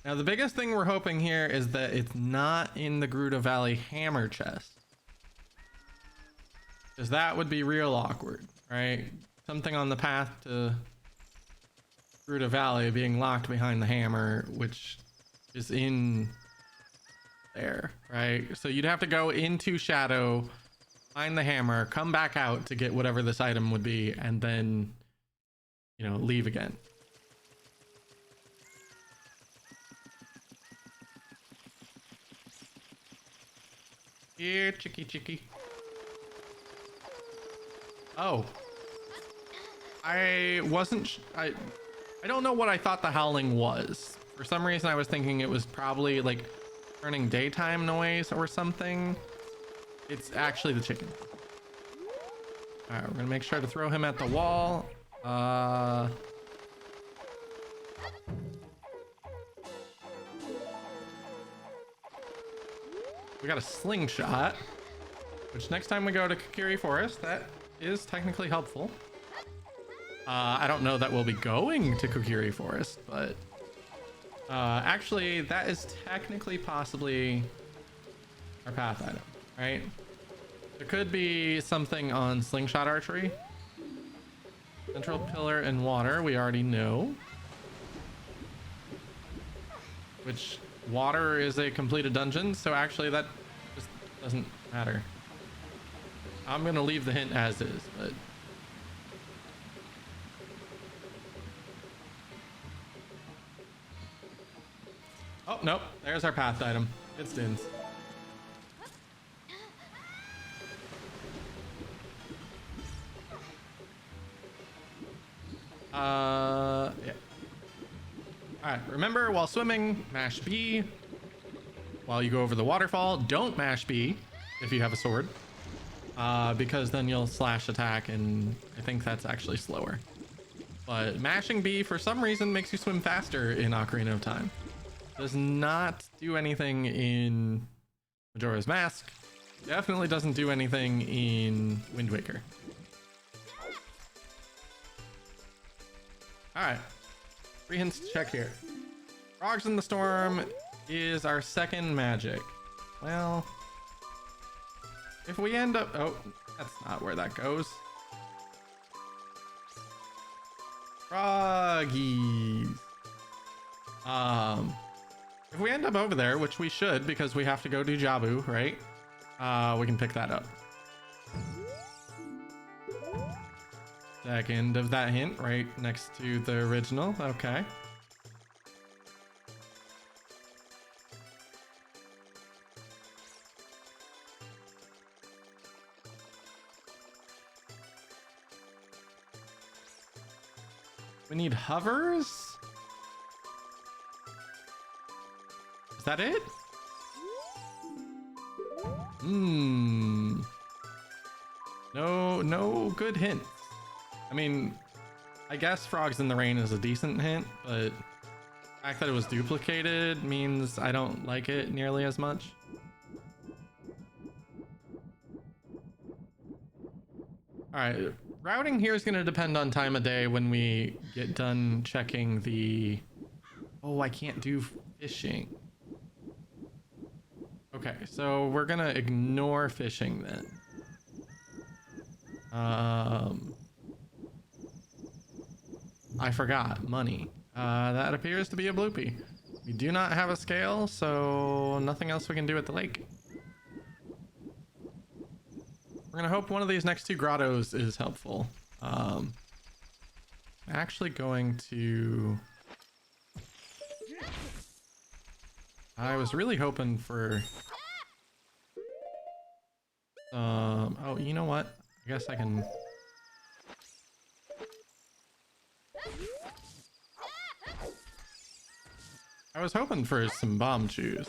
Now, the biggest thing we're hoping here is that it's not in the Gerudo Valley hammer chest. Because that would be real awkward, right? Something on the path to Gerudo Valley being locked behind the hammer, which is in there, right? So you'd have to go into Shadow, find the hammer, come back out to get whatever this item would be, and then, you know, leave again. Here, chicky. Oh. I don't know what I thought the howling was. For some reason I was thinking it was probably like turning daytime noise or something. It's actually the chicken. All right, we're gonna make sure to throw him at the wall. We got a slingshot, which next time we go to Kokiri Forest, that is technically helpful. I don't know that we'll be going to Kokiri Forest, but actually that is technically possibly our path item, right? There could be something on slingshot archery. Central pillar and water, we already know. Which water is a completed dungeon, so actually that just doesn't matter. I'm gonna leave the hint as is, but oh nope, there's our path item. It stins. Yeah. All right, remember, while swimming, mash B. While you go over the waterfall, don't mash B if you have a sword, because then you'll slash attack, and I think that's actually slower. But mashing B for some reason makes you swim faster in Ocarina of Time. Does not do anything in Majora's Mask. Definitely doesn't do anything in Wind Waker. All right, 3 hints to check here. Frogs in the Storm is our second magic. Well, if we end up, oh, that's not where that goes. Froggies. If we end up over there, which we should because we have to go do Jabu, right? We can pick that up. Second of that hint, right next to the original. Okay. We need hovers? Is that it? No good hint. I mean, I guess Frogs in the Rain is a decent hint, but the fact that it was duplicated means I don't like it nearly as much. All right, routing here is going to depend on time of day when we get done checking the... Oh, I can't do fishing. Okay, so we're going to ignore fishing then. I forgot money. That appears to be a bloopy. We do not have a scale, so nothing else we can do at the lake. We're gonna hope one of these next 2 grottos is helpful. I'm actually going to... I was really hoping for... oh, you know what? I guess I can... I was hoping for some bomb chews.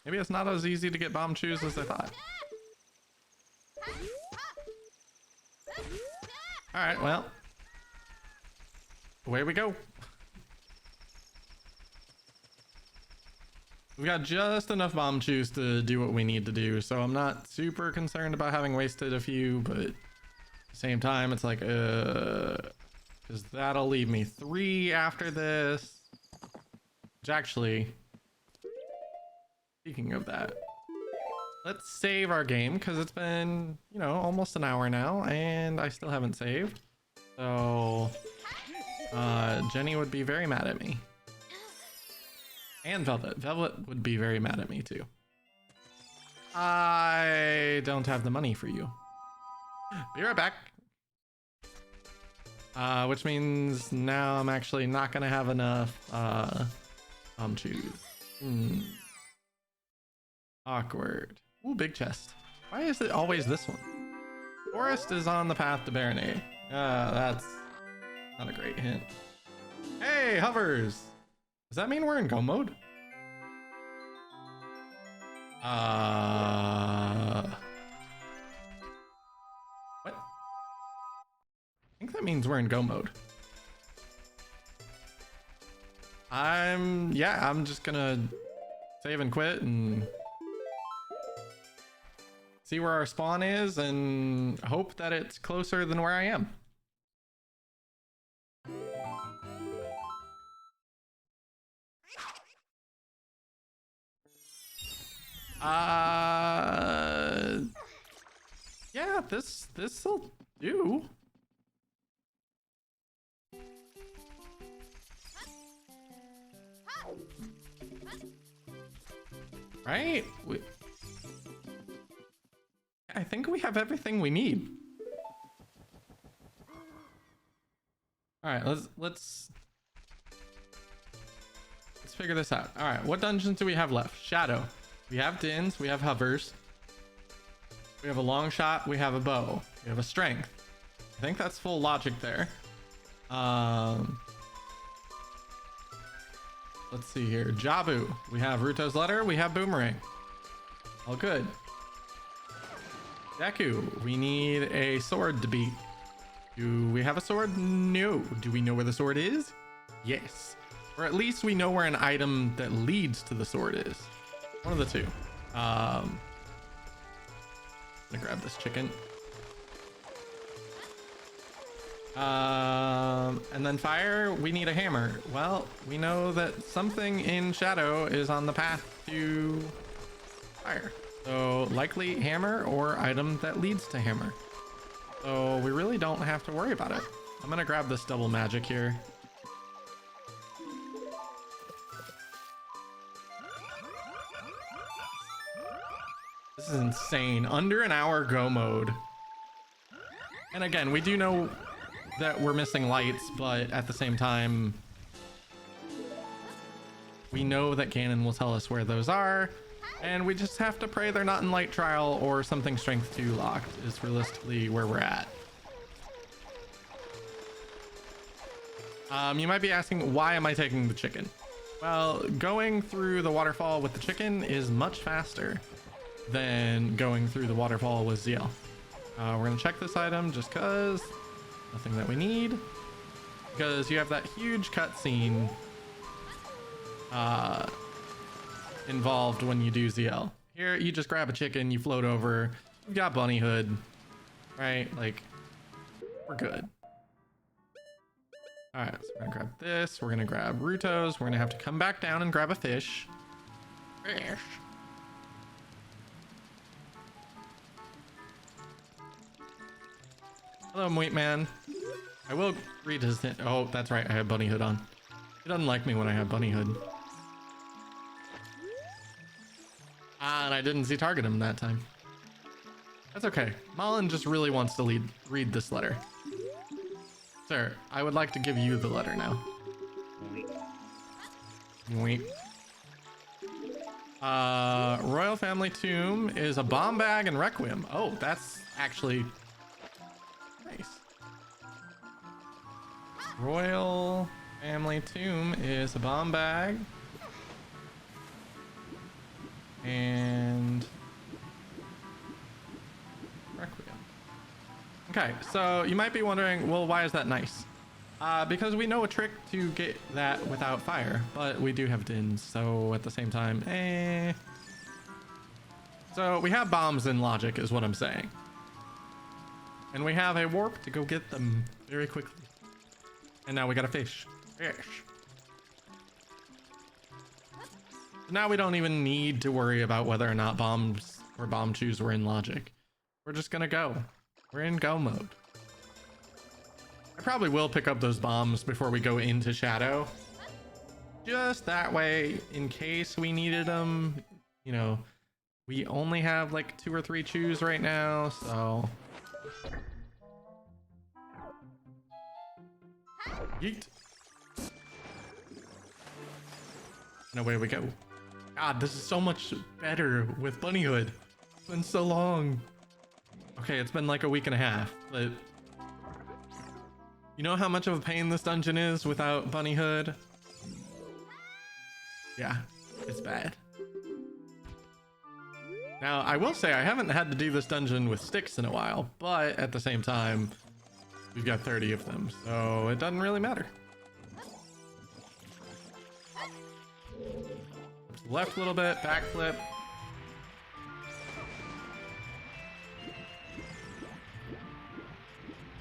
Maybe it's not as easy to get bomb chews as I thought. All right, well, away we go. We got just enough bomb juice to do what we need to do, so I'm not super concerned about having wasted a few, but at the same time, it's like, because that'll leave me 3 after this. Which actually, speaking of that, let's save our game because it's been, you know, almost an hour now and I still haven't saved. So, Jenny would be very mad at me. And Velvet. Velvet would be very mad at me too. I don't have the money for you. Be right back. Which means now I'm actually not gonna have enough choose. Awkward. Ooh, big chest. Why is it always this one? Forest is on the path to Baronade. That's not a great hint. Hey, hovers! Does that mean we're in go mode? What? I think that means we're in go mode. I'm just gonna save and quit and see where our spawn is and hope that it's closer than where I am. Yeah, this'll do. Right? I think we have everything we need. All right, let's figure this out. All right, what dungeons do we have left? Shadow. We have Dins, we have hovers. We have a long shot, we have a bow. We have a strength. I think that's full logic there. Let's see here. Jabu. We have Ruto's letter, we have Boomerang. All good. Deku. We need a sword to beat. Do we have a sword? No. Do we know where the sword is? Yes. Or at least we know where an item that leads to the sword is. One of the two. I'm gonna grab this chicken. And then fire, we need a hammer. Well, we know that something in Shadow is on the path to fire. So likely hammer or item that leads to hammer. So we really don't have to worry about it. I'm gonna grab this double magic here. This is insane. Under an hour go mode. And again, we do know that we're missing lights, but at the same time, we know that Ganon will tell us where those are, and we just have to pray they're not in light trial or something strength 2 locked is realistically where we're at. You might be asking, why am I taking the chicken? Well, going through the waterfall with the chicken is much faster than going through the waterfall with ZL. We're gonna check this item just cause nothing that we need, because you have that huge cutscene involved when you do ZL. Here you just grab a chicken, you float over, you got bunny hood, right? Like, we're good. All right, so we're gonna grab this, we're gonna grab Ruto's, we're gonna have to come back down and grab a fish. Fish. Hello, Mweet Man. I will read his... Oh, that's right. I have bunny hood on. He doesn't like me when I have bunny hood. And I didn't target him that time. That's okay. Malin just really wants to read this letter. Sir, I would like to give you the letter now. Mweet. Royal Family Tomb is a bomb bag and requiem. Oh, that's actually... nice. Royal Family Tomb is a bomb bag and requiem. Okay, so you might be wondering, well, why is that nice? Because we know a trick to get that without fire, but we do have dins, so at the same time, So we have bombs in logic is what I'm saying. And we have a warp to go get them very quickly. And now we got a fish. Fish. Now we don't even need to worry about whether or not bombs or bomb chews were in logic. We're just gonna go. We're in go mode. I probably will pick up those bombs before we go into Shadow. Just that way, in case we needed them. You know, we only have like 2 or 3 chews right now, so... Yeet. And away we go. God, this is so much better with Bunnyhood. It's been so long. Okay, it's been like a week and a half, but... You know how much of a pain this dungeon is without Bunnyhood? Yeah, it's bad. Now, I will say I haven't had to do this dungeon with sticks in a while, but at the same time, we've got 30 of them, so it doesn't really matter. Left a little bit, backflip.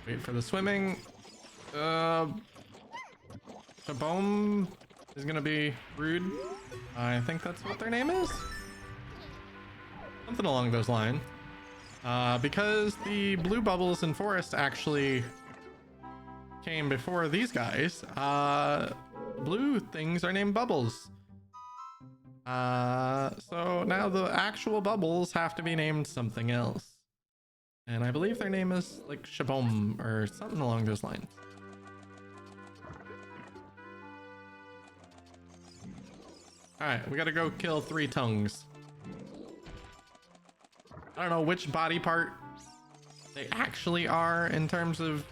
Wait for the swimming. Shabom is gonna be rude. I think that's what their name is. Something along those lines. Because the blue bubbles in forest actually came before these guys. Blue things are named bubbles. So now the actual bubbles have to be named something else. And I believe their name is like Shabom or something along those lines. Alright, we gotta go kill 3 tongues. I don't know which body part they actually are in terms of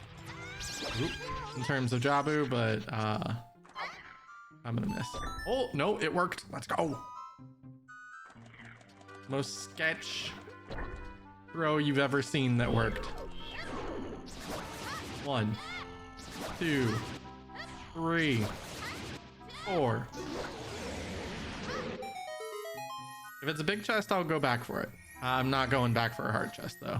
Jabu, but I'm gonna miss. Oh no, it worked. Let's go. Most sketch throw you've ever seen that worked. 1, 2, 3, 4. If it's a big chest, I'll go back for it. I'm not going back for a hard chest though.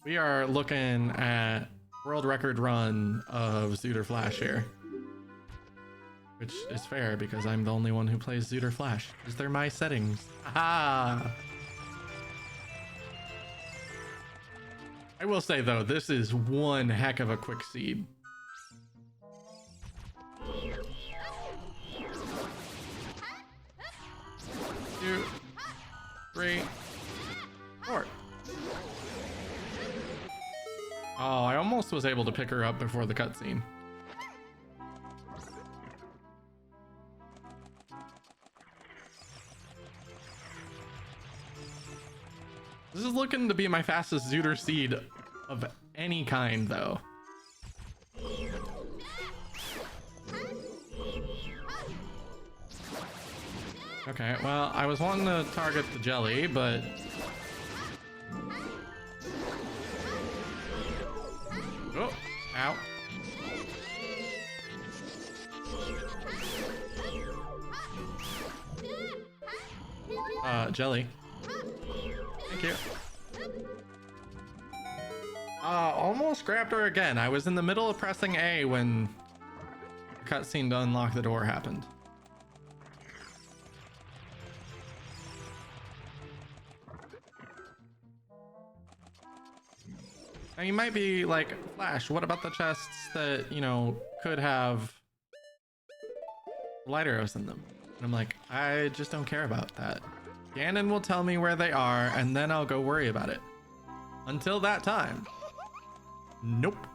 We are looking at world record run of ZOOTR Flash here. Which is fair because I'm the only one who plays ZOOTR Flash. Because they're my settings. Aha! I will say though, this is one heck of a quick seed. 2, 3, 4. Oh, I almost was able to pick her up before the cutscene. This is looking to be my fastest ZOOTR seed of any kind, though. Okay, well, I was wanting to target the jelly, but... Oh, ow. Jelly. Thank you. Almost grabbed her again. I was in the middle of pressing A when the cutscene to unlock the door happened. Now you might be like, Flash, what about the chests that, you know, could have light arrows in them? And I'm like, I just don't care about that. Ganon will tell me where they are, and then I'll go worry about it. Until that time, nope.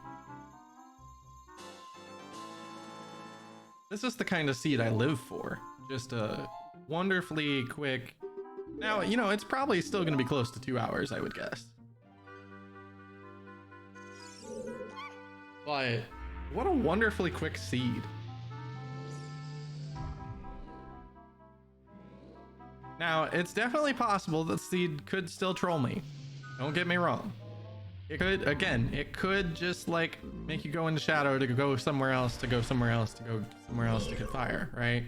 This is the kind of seed I live for. Just a wonderfully quick... Now, you know, it's probably still going to be close to 2 hours, I would guess. But what a wonderfully quick seed. Now, it's definitely possible that seed could still troll me. Don't get me wrong. It could, again, it could just like make you go into shadow to go somewhere else, to go somewhere else, to go somewhere else to get fire, right?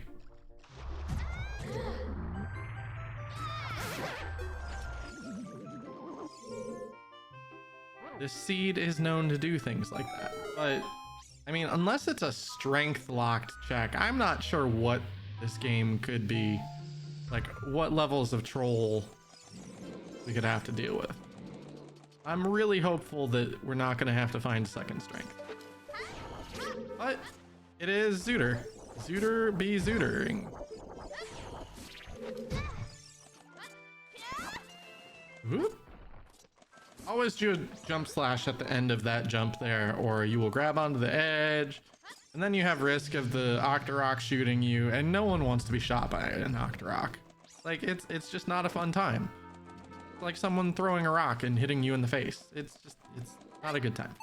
This seed is known to do things like that, but I mean, unless it's a strength locked check, I'm not sure what this game could be, like what levels of troll we could have to deal with. I'm really hopeful that we're not going to have to find second strength. But it is ZOOTR. ZOOTR be ZOOTRing. Whoop. Always do a jump slash at the end of that jump there, or you will grab onto the edge, and then you have risk of the Octorok shooting you, and no one wants to be shot by an Octorok. Like, it's just not a fun time. Like someone throwing a rock and hitting you in the face. It's not a good time.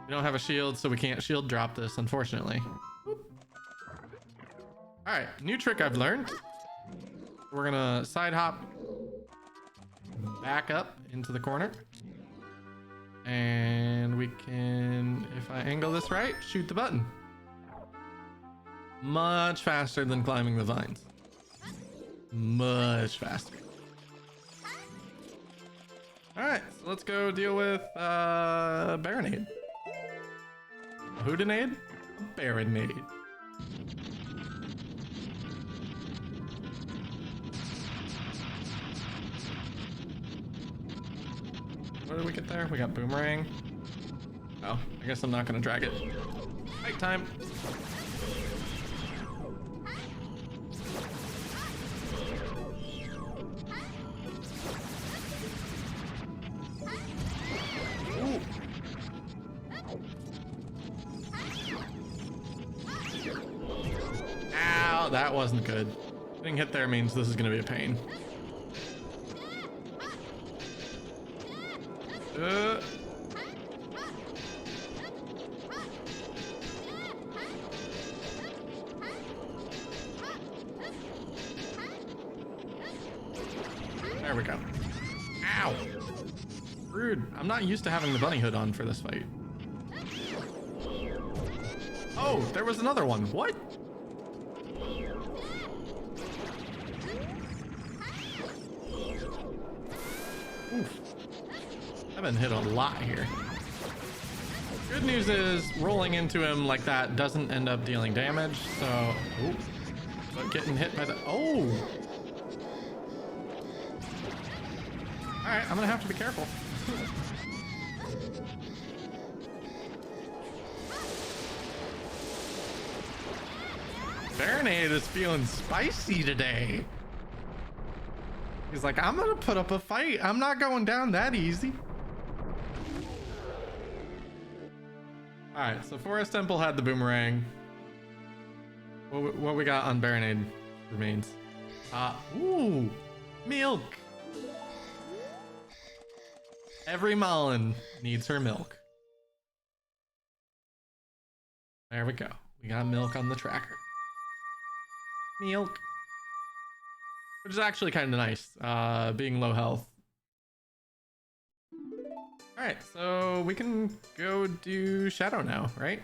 We don't have a shield, so we can't shield drop this, unfortunately. All right, new trick I've learned. We're gonna side hop back up into the corner, and we can, if I angle this right, shoot the button. Much faster than climbing the vines. Much faster. All right, so let's go deal with Baronade. A Hootenade? A Baronade. What did we get there? We got Boomerang. Oh, I guess I'm not gonna drag it. Fight time. Ooh. Ow, that wasn't good. Getting hit there means this is gonna be a pain. There we go. Ow! Rude. I'm not used to having the bunny hood on for this fight. Oh, there was another one. What? Oof. I've been hit a lot here. Good news is rolling into him like that doesn't end up dealing damage, so... Ooh. But getting hit by the... Oh! Alright, I'm gonna have to be careful. Baronade is feeling spicy today. He's like, I'm gonna put up a fight. I'm not going down that easy. All right, so Forest Temple had the boomerang. What we got on Baronade remains. Ooh, milk. Every Malin needs her milk. There we go. We got milk on the tracker. Milk. Which is actually kind of nice, being low health. Alright, so we can go do Shadow now, right?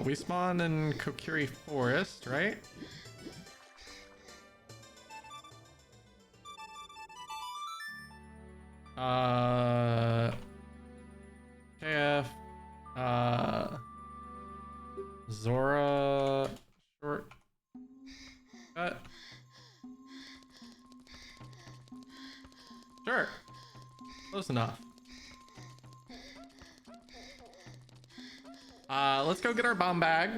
We spawn in Kokiri Forest, right? KF, Zora, short cut. Sure. Close enough. Let's go get our bomb bag.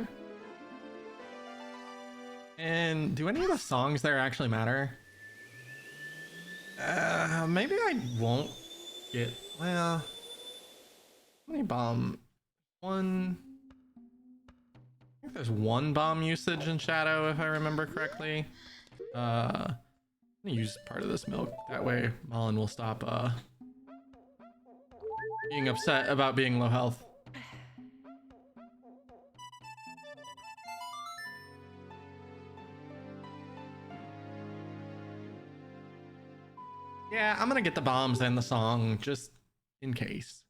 And do any of the songs there actually matter? Maybe I won't get, well, how many bomb? One. I think there's one bomb usage in Shadow, if I remember correctly. I'm gonna use part of this milk. That way Malin will stop being upset about being low health. Yeah, I'm gonna get the bombs and the song just in case.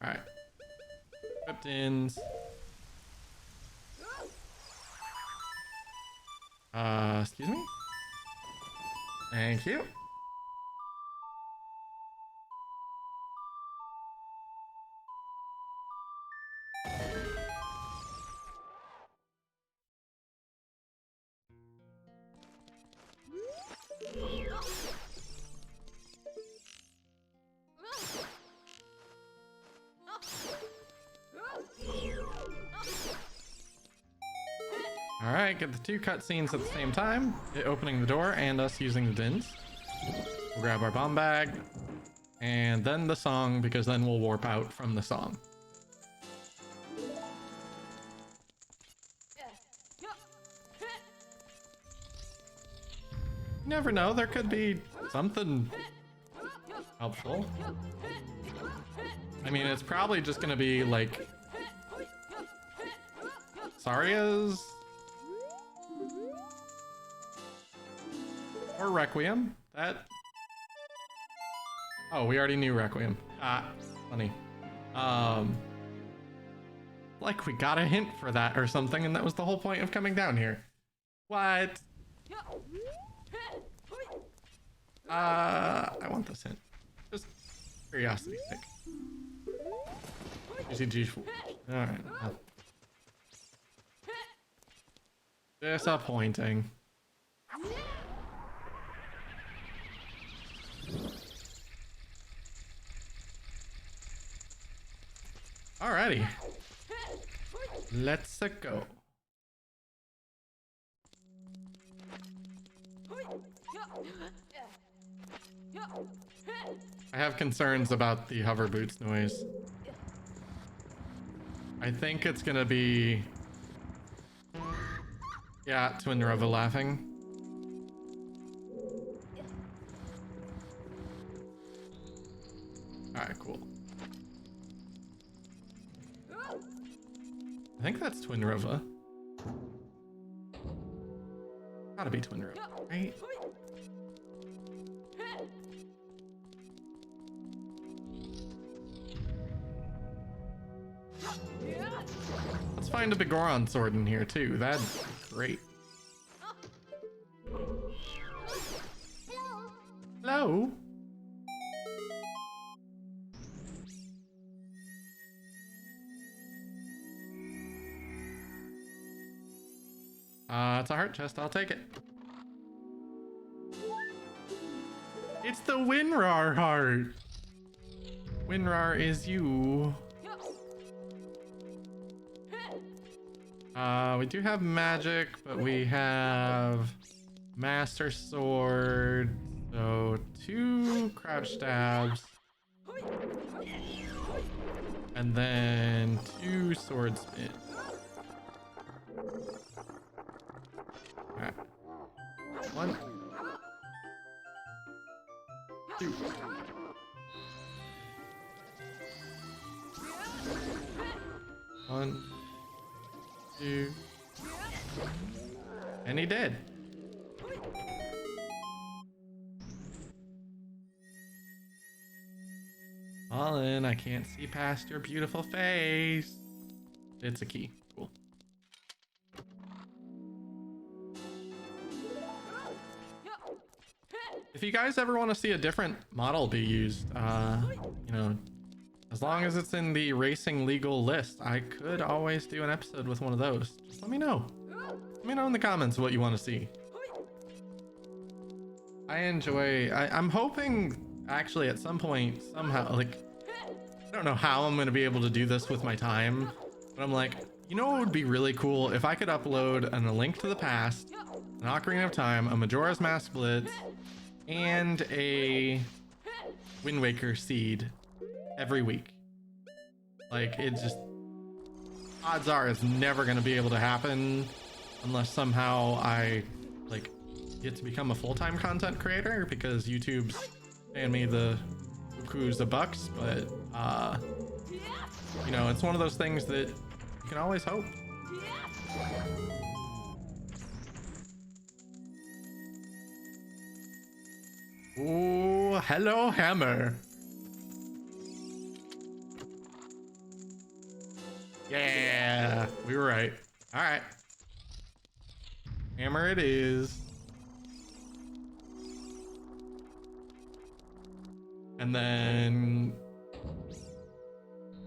All right. Captains. Excuse me? Thank you. All right, get the two cutscenes at the same time. It opening the door and us using the dins. We'll grab our bomb bag and then the song, because then we'll warp out from the song. You never know, there could be something helpful. I mean, it's probably just gonna be like Saria's or Requiem. That. Oh, we already knew Requiem. Ah, funny. Like we got a hint for that or something, and that was the whole point of coming down here. What? I want this hint. Just curiosity's sake. Alright. Disappointing. Alrighty. Let's go. I have concerns about the hover boots noise. I think it's gonna be... Yeah, Twin Rova laughing. Alright, cool. I think that's Twin Rova. Gotta be Twin Rova, right? Let's find a Bigoron sword in here too. That's great. Hello. It's a heart chest. I'll take it. It's the Winrar heart. Winrar is you. We do have magic, but we have Master Sword. So 2 crouch stabs. And then 2 sword spin. Alright. 1, 2. One, 2. And he did. All in, I can't see past your beautiful face. It's a key. Cool. If you guys ever want to see a different model be used, you know, as long as it's in the racing legal list, I could always do an episode with one of those. Just let me know. Let me know in the comments what you want to see. I'm hoping actually at some point, somehow, like, I don't know how I'm going to be able to do this with my time, but I'm like, you know what would be really cool? If I could upload A Link to the Past, an Ocarina of Time, a Majora's Mask Blitz, and a Wind Waker seed every week. Like, it just, odds are it's never going to be able to happen unless somehow I like get to become a full-time content creator, because YouTube's paying me the bukus of bucks. But you know, it's one of those things that you can always hope. Oh, hello, hammer. Yeah, we were right. All right. Hammer it is. And then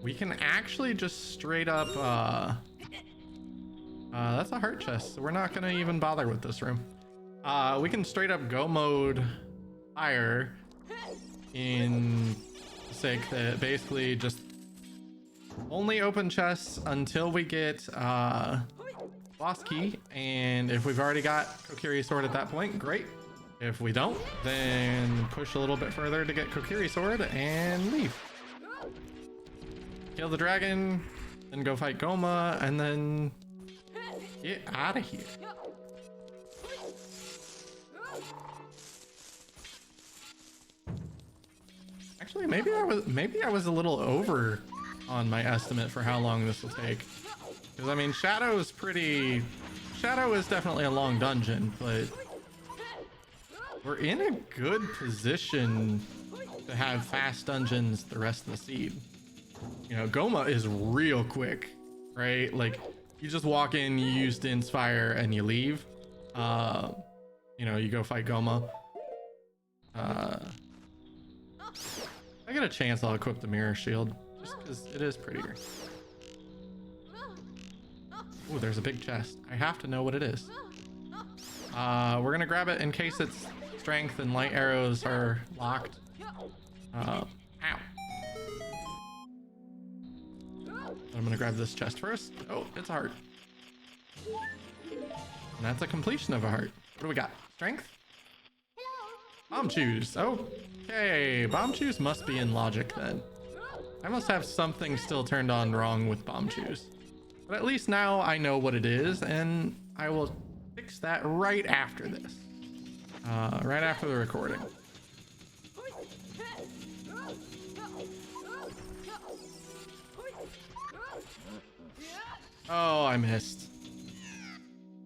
we can actually just straight up, that's a heart chest, so we're not gonna even bother with this room. We can straight up go mode fire in the sake that basically just only open chests until we get boss key, and if we've already got Kokiri sword at that point, great. If we don't, then push a little bit further to get Kokiri sword and leave. Kill the dragon, then go fight Goma, and then get out of here. Actually, maybe I was a little over on my estimate for how long this will take. Because I mean, Shadow is definitely a long dungeon, but we're in a good position to have fast dungeons the rest of the seed. You know, Goma is real quick, right? Like, you just walk in, you use Din's Fire, and you leave. You know, you go fight Goma. If I get a chance, I'll equip the Mirror Shield, just because it is prettier. Ooh, there's a big chest. I have to know what it is. We're gonna grab it in case its strength and light arrows are locked. Ow. I'm gonna grab this chest first. Oh, it's a heart. And that's a completion of a heart. What do we got? Strength? Bomb Chews. Okay, Bomb Chews must be in logic then. I must have something still turned on wrong with Bomb Chews. But at least now I know what it is, and I will fix that right after this. Right after the recording. Oh, I missed.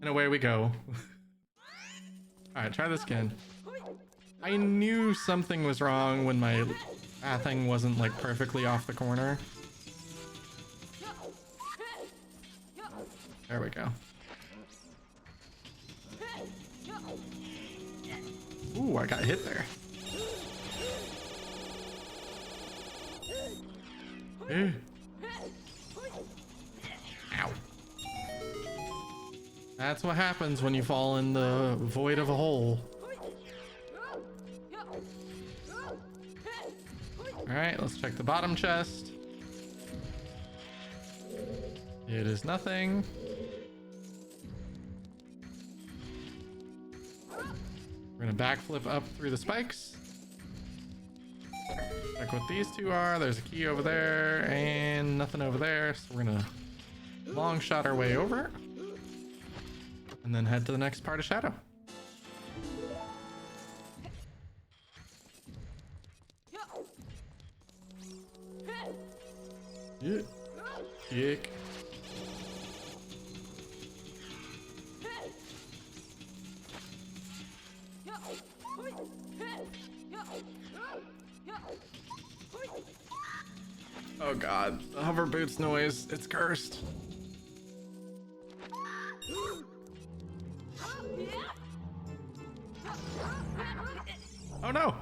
And away we go. Alright, try this again. I knew something was wrong when my pathing wasn't like perfectly off the corner. There we go. Ooh, I got hit there. Ow. That's what happens when you fall in the void of a hole. Alright, let's check the bottom chest. It is nothing. We're gonna backflip up through the spikes. Check what these two are. There's a key over there and nothing over there. So we're gonna long shot our way over and then head to the next part of Shadow. Yeah. Kick. Oh god, the hover boots noise, it's cursed. Oh no!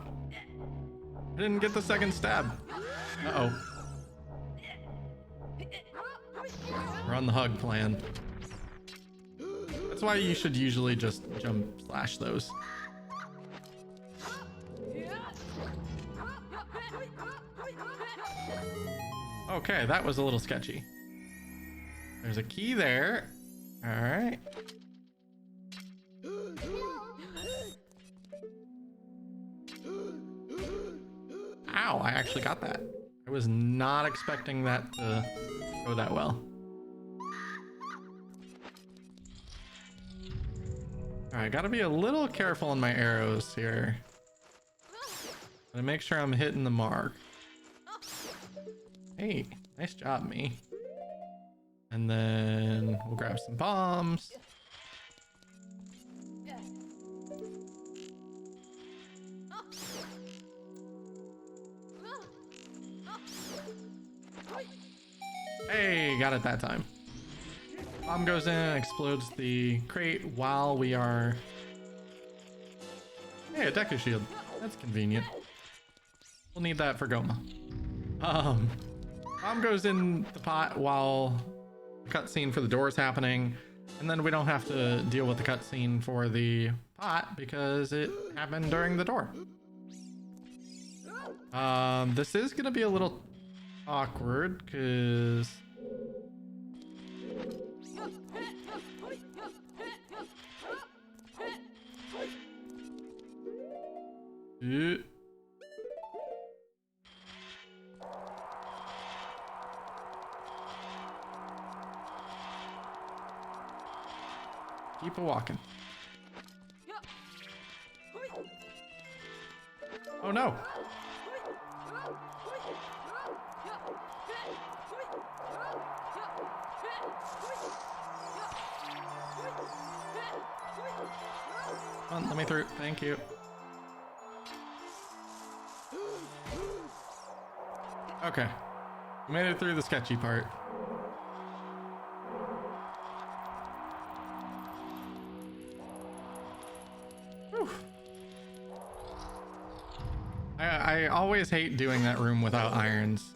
I didn't get the second stab. Uh-oh. We're on the hug plan. That's why you should usually just jump slash those. Okay, that was a little sketchy. There's a key there. All right. Ow, I actually got that. I was not expecting that to go that well. All right, gotta be a little careful on my arrows here. Gotta make sure I'm hitting the mark. Hey, nice job, me. And then we'll grab some bombs. Hey, got it that time. Bomb goes in and explodes the crate while we are... Hey, a Deku shield. That's convenient. We'll need that for Goma. Bomb goes in the pot while the cutscene for the door is happening, and then we don't have to deal with the cutscene for the pot because it happened during the door. This is gonna be a little awkward because keep a walking. Oh no. Come on, let me through. Thank you. Okay. We made it through the sketchy part. Whew. I always hate doing that room without irons.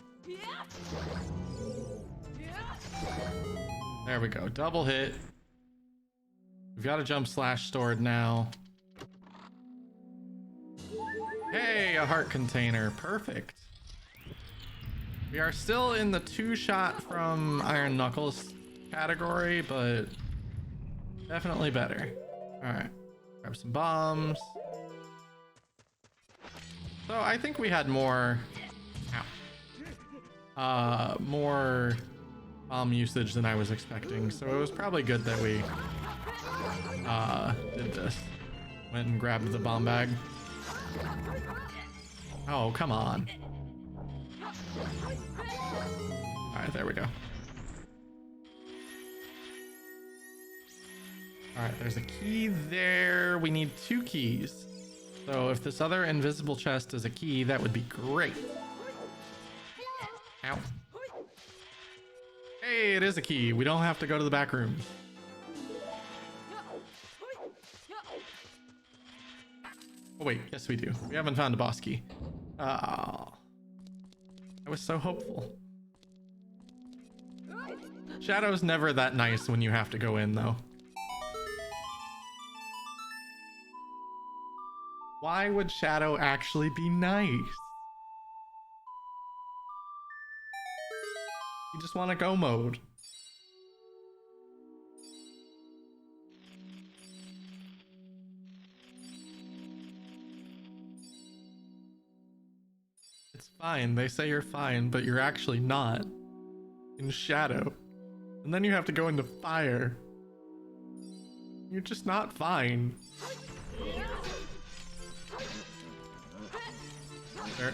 There we go. Double hit. We've got a jump slash stored now. Hey, a heart container. Perfect. We are still in the 2-shot from Iron Knuckles category, but definitely better. All right, grab some bombs. So I think we had more, more bomb usage than I was expecting. So it was probably good that we did this. Went and grabbed the bomb bag. Oh, come on. All right, there we go. All right, there's a key there. We need 2 keys. So if this other invisible chest is a key, that would be great. Ow. Hey, it is a key. We don't have to go to the back rooms. Oh wait, yes we do. We haven't found a boss key. Oh, I was so hopeful. Shadow's never that nice when you have to go in though. Why would Shadow actually be nice? You just want to go mode. It's fine. They say you're fine, but you're actually not. In Shadow. And then you have to go into fire. You're just not fine. Sir.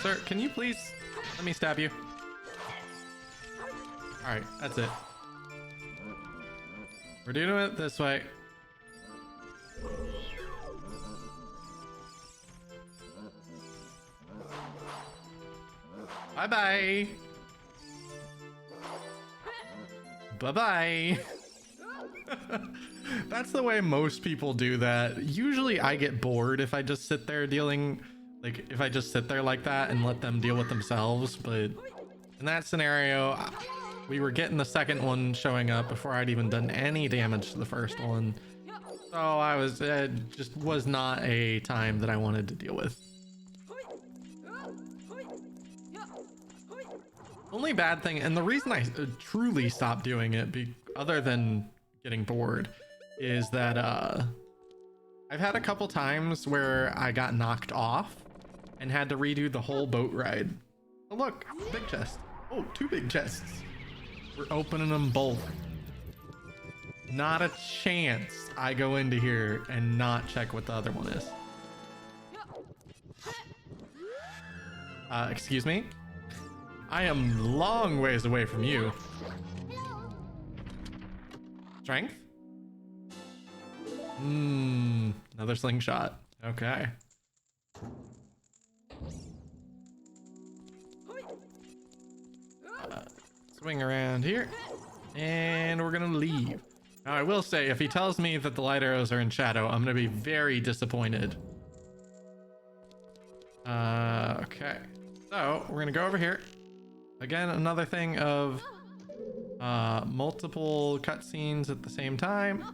Sir, can you please let me stab you? Alright, that's it. We're doing it this way. Bye-bye. Bye-bye. That's the way most people do that. Usually I get bored if I just sit there dealing, like if I just sit there like that and let them deal with themselves. But in that scenario, we were getting the second one showing up before I'd even done any damage to the first one. So I was, just was not a time that I wanted to deal with. Only bad thing, and the reason I truly stopped doing it, other than getting bored, is that I've had a couple times where I got knocked off and had to redo the whole boat ride. Oh look, big chest. Oh, 2 big chests. We're opening them both. Not a chance I go into here and not check what the other one is. Excuse me? I am long ways away from you. Strength? Another slingshot. Okay. swing around here, and we're gonna leave. Now, I will say, if he tells me that the light arrows are in shadow, I'm gonna be very disappointed. Okay. So, we're gonna go over here. Again, another thing of multiple cutscenes at the same time.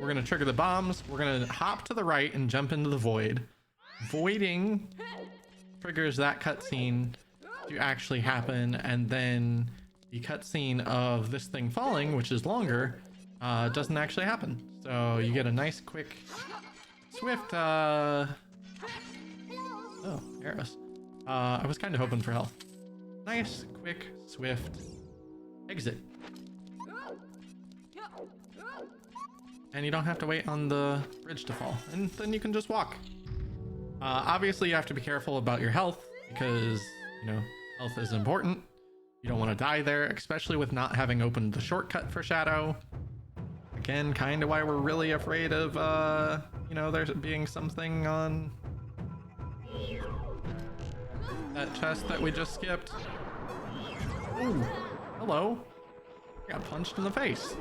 We're gonna trigger the bombs. We're gonna hop to the right and jump into the void. Voiding triggers that cutscene to actually happen, and then the cutscene of this thing falling, which is longer, doesn't actually happen. So you get a nice, quick, swift, oh, arrows. I was kind of hoping for health. Nice, quick, swift exit. And you don't have to wait on the bridge to fall, and then you can just walk. Obviously, you have to be careful about your health because, you know, health is important. You don't want to die there, especially with not having opened the shortcut for Shadow. Again, kind of why we're really afraid of, you know, there being something on that chest that we just skipped. Ooh, hello. I got punched in the face.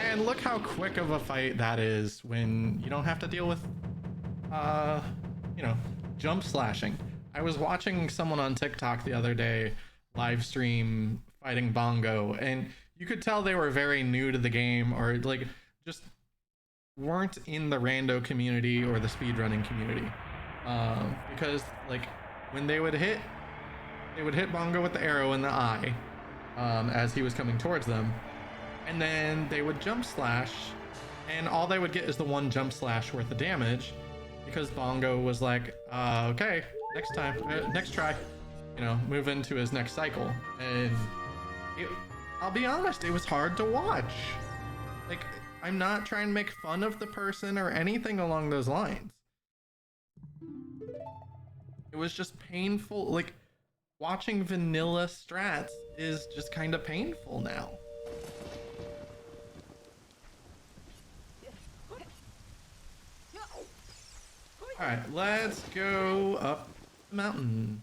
And look how quick of a fight that is when you don't have to deal with, you know, jump slashing. I was watching someone on TikTok the other day live stream fighting Bongo, and you could tell they were very new to the game, or like just weren't in the rando community or the speedrunning community, because like when they would hit Bongo with the arrow in the eye, as he was coming towards them, and then they would jump slash, and all they would get is the one jump slash worth of damage, because Bongo was like, okay, next time, next try, you know, move into his next cycle. And I'll be honest, it was hard to watch. Like, I'm not trying to make fun of the person or anything along those lines. It was just painful. Like, watching vanilla strats is just kind of painful now. Alright, let's go up the mountain.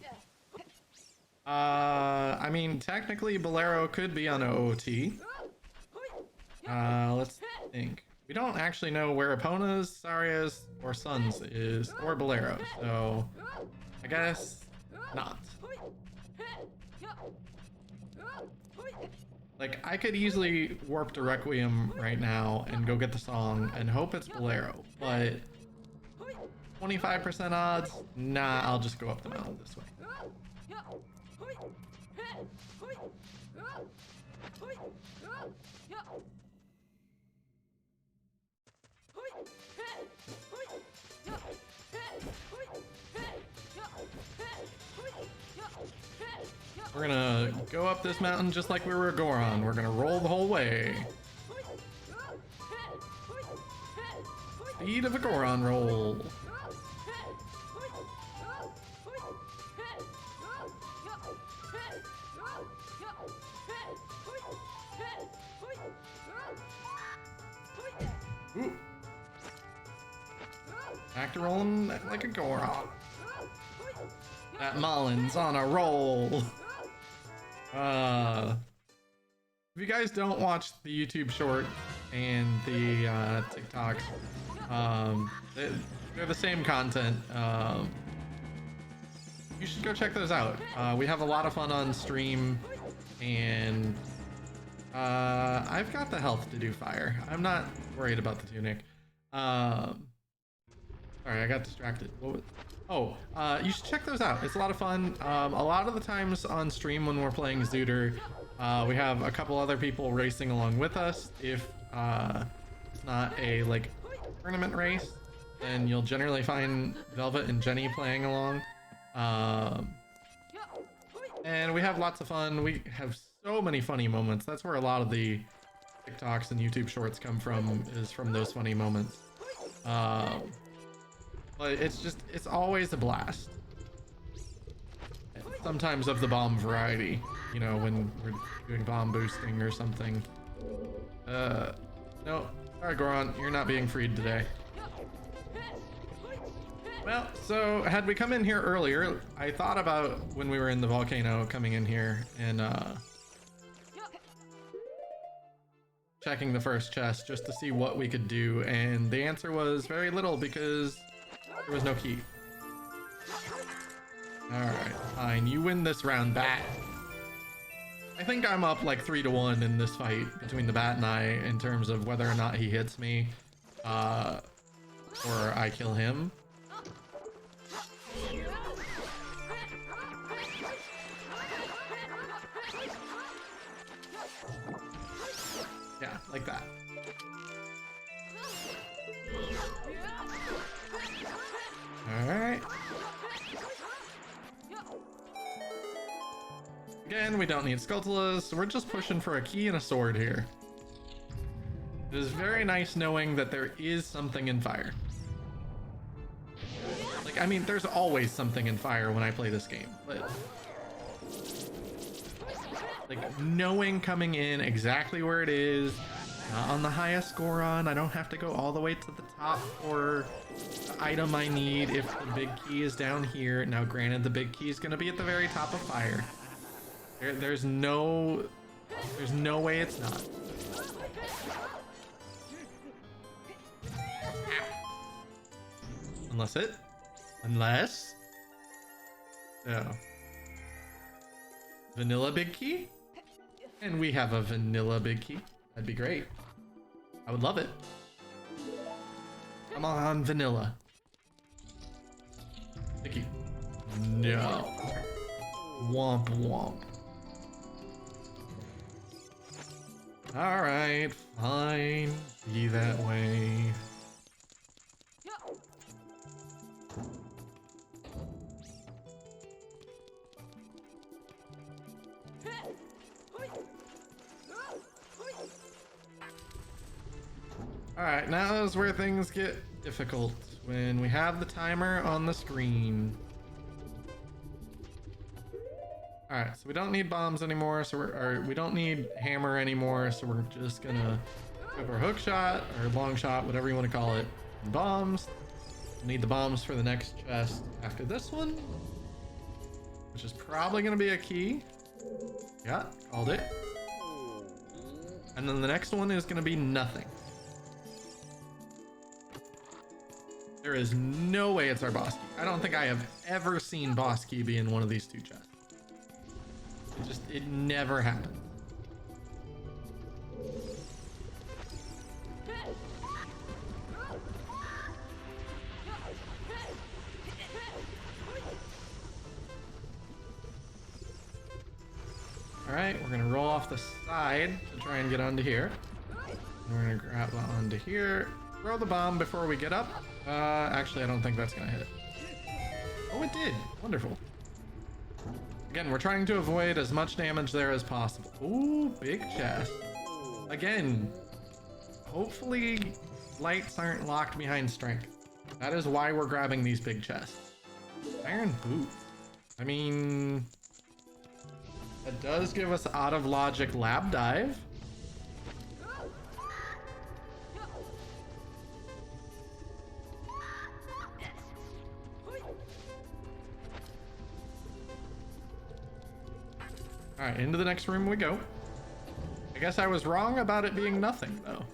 I mean, technically Bolero could be on OOT. Let's think. We don't actually know where Epona's, Saria's, or Sun's is, or Bolero, so I guess not. Like, I could easily warp to Requiem right now and go get the song and hope it's Bolero, but 25% odds? Nah, I'll just go up the mountain this way. We're gonna go up this mountain just like we were a Goron. We're gonna roll the whole way. Speed of a Goron roll. Ooh. Back to rolling like a Goron. That Mullen's on a roll. If you guys don't watch the YouTube short and the TikTok, they're the same content. You should go check those out. We have a lot of fun on stream, and I've got the health to do fire. I'm not worried about the tunic. Sorry, I got distracted. What was... Oh, you should check those out. It's a lot of fun. A lot of the times on stream when we're playing ZOOTR, we have a couple other people racing along with us. If it's not a like tournament race, then you'll generally find Velvet and Jenny playing along. And we have lots of fun. We have so many funny moments. That's where a lot of the TikToks and YouTube shorts come from, is from those funny moments. But it's always a blast. Sometimes of the bomb variety, you know, when we're doing bomb boosting or something. No, sorry, Goron, you're not being freed today. Well, so had we come in here earlier, I thought about when we were in the volcano coming in here and checking the first chest just to see what we could do, and the answer was very little because there was no key. Alright, fine, you win this round, Bat. I think I'm up like 3-1 in this fight between the Bat and I in terms of whether or not he hits me or I kill him. Yeah, like that. Alright. Again, we don't need Skulltulas, so we're just pushing for a key and a sword here. It is very nice knowing that there is something in fire. Like, I mean, there's always something in fire when I play this game, but like knowing coming in exactly where it is, not on the highest Goron, I don't have to go all the way to the top for the item I need if the big key is down here. Now granted, the big key is going to be at the very top of fire. There's no way it's not. Unless oh, vanilla big key, and we have a vanilla big key. That'd be great. I would love it. Come on, vanilla. Big key. No. Womp womp. All right, fine. Be that way. Alright, now is where things get difficult, when we have the timer on the screen. Alright, so we don't need bombs anymore, so we don't need hammer anymore, so we're just gonna equip our hook shot, or long shot, whatever you want to call it, and bombs. We'll need the bombs for the next chest after this one, which is probably gonna be a key. Yeah, called it. And then the next one is gonna be nothing. There is no way it's our boss key. I don't think I have ever seen boss key be in one of these two chests. It never happened. All right, we're gonna roll off the side to try and get onto here. We're gonna grab onto here, throw the bomb before we get up. Actually, I don't think that's gonna hit. Oh, it did. Wonderful. Again, we're trying to avoid as much damage there as possible. Ooh, big chest. Again, hopefully lights aren't locked behind strength. That is why we're grabbing these big chests. Iron boot. I mean, that does give us out of logic lab dive. All right, into the next room we go. I guess I was wrong about it being nothing, though.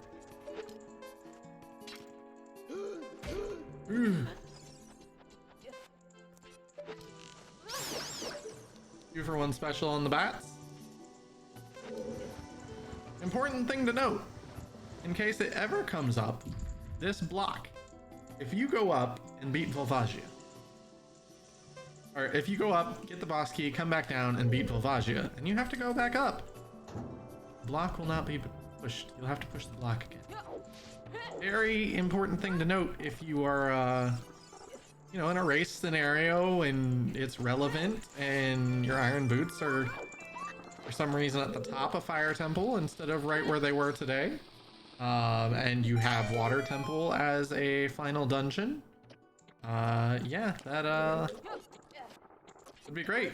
2-for-1 special on the bats. Important thing to note, in case it ever comes up, this block, if you go up and beat Volvagia, or if you go up, get the boss key, come back down and beat Volvagia, and you have to go back up, the block will not be pushed. You'll have to push the block again. Very important thing to note if you are you know, in a race scenario and it's relevant and your iron boots are for some reason at the top of Fire Temple instead of right where they were today, and you have Water Temple as a final dungeon, yeah, that would be great.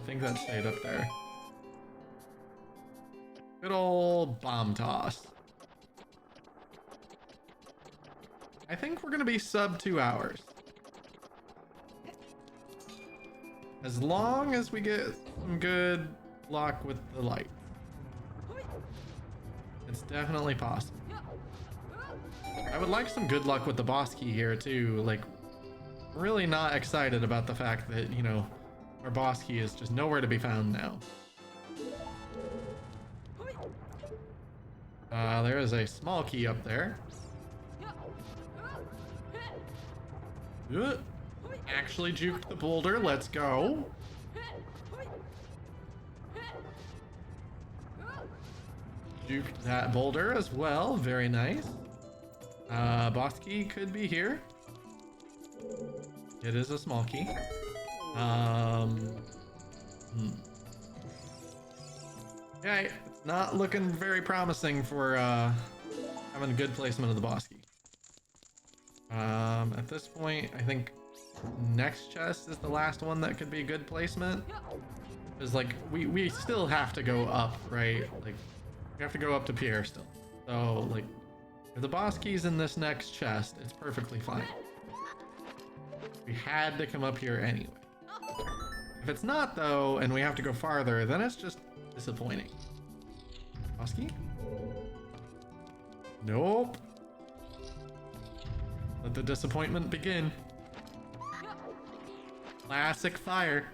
think that stayed up there. Good old bomb toss. I think we're gonna be sub 2 hours. As long as we get some good luck with the light. It's definitely possible. I would like some good luck with the boss key here too. Like, really not excited about the fact that, you know, our boss key is just nowhere to be found now. There is a small key up there. Actually juked the boulder. Let's go. Juked that boulder as well. Very nice. Boss key could be here. It is a small key. Yeah, it's not looking very promising for having a good placement of the boss key. At this point, I think next chest is the last one that could be good placement. Because like we still have to go up, right? Like we have to go up to Pierre still. So like if the boss key's in this next chest, it's perfectly fine. We had to come up here anyway. If it's not though, and we have to go farther, then it's just disappointing. Boss key? Nope. Let the disappointment begin. Classic fire.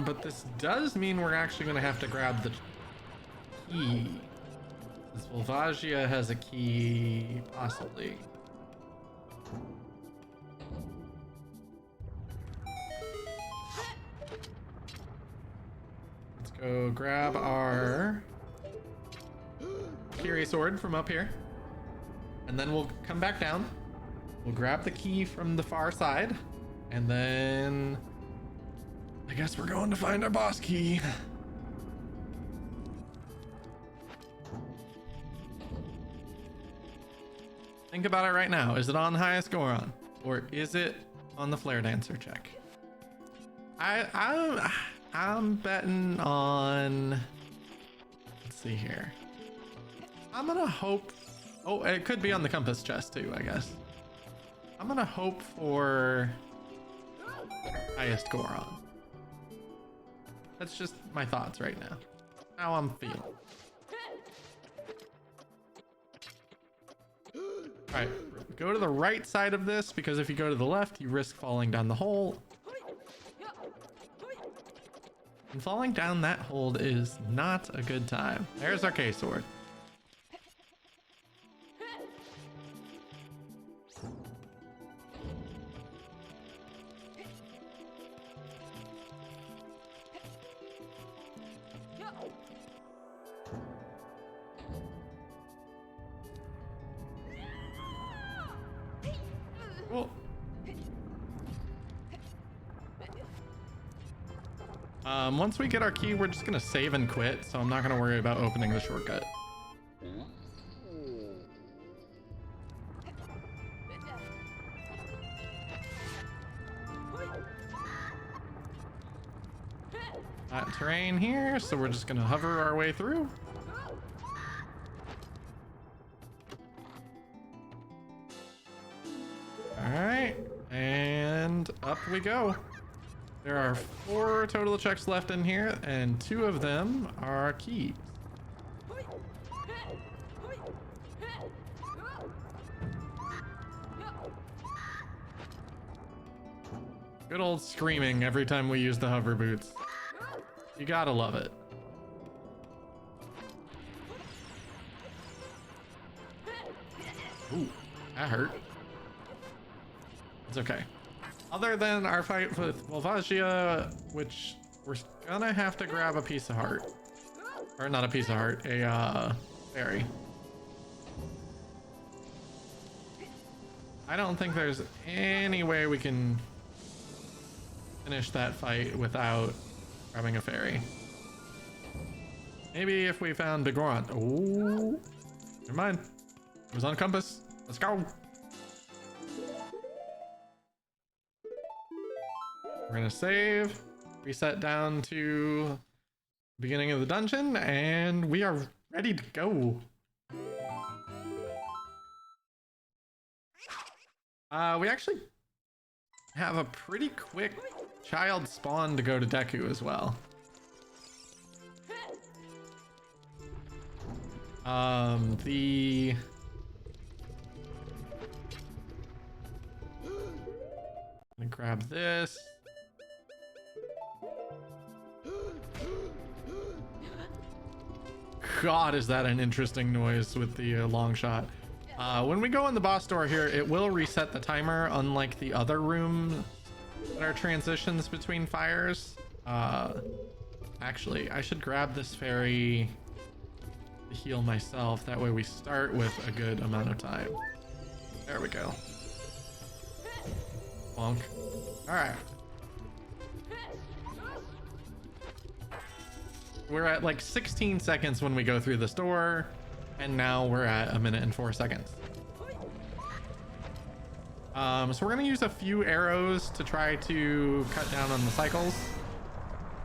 But this does mean we're actually going to have to grab the key. This Volvagia has a key, possibly. Let's go grab our Kiri sword from up here. And then we'll come back down. We'll grab the key from the far side. And then I guess we're going to find our boss key. Think about it right now. Is it on the highest Goron? Or is it on the Flare Dancer check? I'm betting on... Let's see here. I'm gonna hope... Oh, it could be on the compass chest too, I guess. I'm gonna hope for highest Goron. That's just my thoughts right now. How I'm feeling. Alright, go to the right side of this, because if you go to the left, you risk falling down the hole. And falling down that hole is not a good time. There's our ksword. Cool. Once we get our key, we're just gonna save and quit, so I'm not gonna worry about opening the shortcut. Terrain here, so we're just gonna hover our way through. All right, and up we go. There are 4 total checks left in here, and 2 of them are keys. Good old screaming every time we use the hover boots. You gotta love it. Ooh, that hurt. It's okay. Other than our fight with Volvagia, which we're gonna have to grab a piece of heart. Or not a piece of heart, a berry. I don't think there's any way we can finish that fight without grabbing a fairy. Maybe if we found Bigoron. Oh, never mind. It was on compass. Let's go. We're gonna save, reset down to the beginning of the dungeon, and we are ready to go. We actually have a pretty quick child spawn to go to Deku as well. Let me grab this. God, is that an interesting noise with the long shot. When we go in the boss door here, it will reset the timer, unlike the other room that are transitions between fires. Actually, I should grab this fairy to heal myself. That way we start with a good amount of time. There we go. Bonk. All right. We're at like 16 seconds when we go through this door, and now we're at 1 minute and 4 seconds. So we're gonna use a few arrows to try to cut down on the cycles.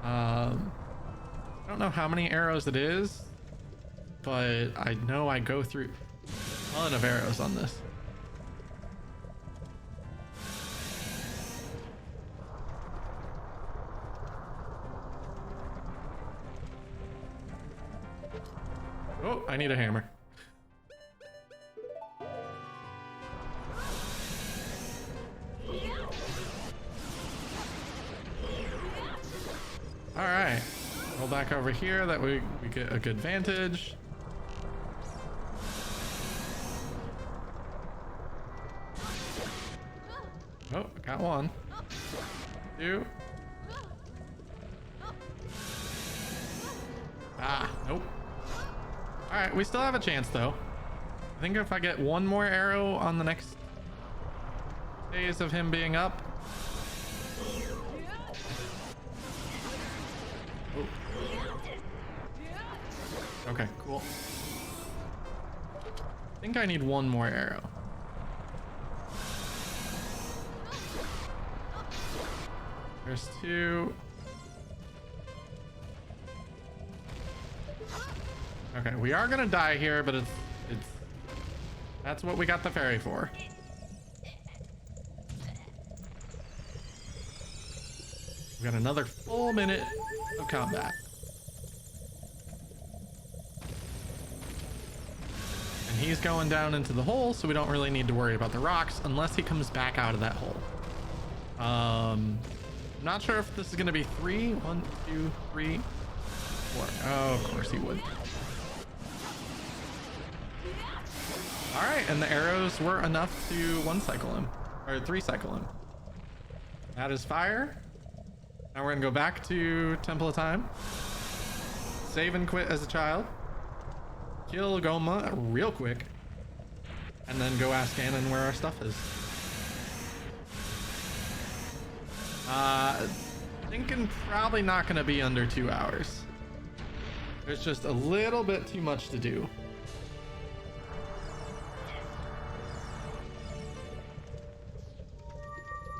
I don't know how many arrows it is, but I know I go through a ton of arrows on this. Oh, I need a hammer. All right, roll back over here. That way we get a good vantage. Oh, got one. Two. Ah, nope. All right, we still have a chance though. I think if I get one more arrow on the next phase of him being up. Oh. Okay, cool. I think I need one more arrow. There's two. Okay, we are gonna die here, but it's that's what we got the fairy for. We got another full minute of combat. And he's going down into the hole, so we don't really need to worry about the rocks unless he comes back out of that hole. Not sure if this is gonna be 3. 1, 2, 3, 4. Oh, of course he would. All right, and the arrows were enough to 1 cycle him, or 3 cycle him. That is fire. Now we're gonna go back to Temple of Time. Save and quit as a child. Kill Goma real quick. And then go ask Ganon where our stuff is. Thinking probably not gonna be under 2 hours. There's just a little bit too much to do.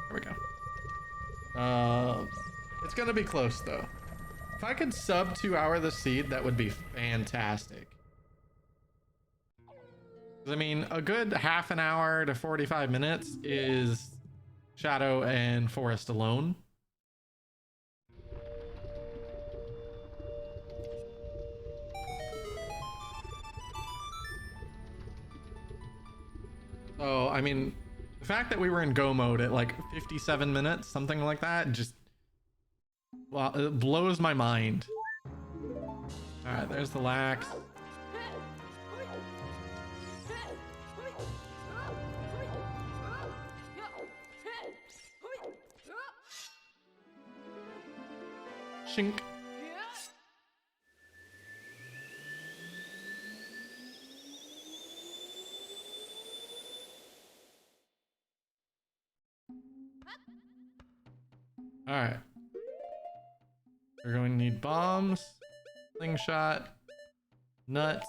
There we go. It's gonna be close though. If I could sub 2 hour the seed, that would be fantastic. I mean, a good half an hour to 45 minutes is Shadow and Forest alone. So, I mean, the fact that we were in go mode at like 57 minutes, something like that, just, well, it blows my mind. All right, there's the lax. Shink. All right. We're going to need bombs, slingshot, Nuts.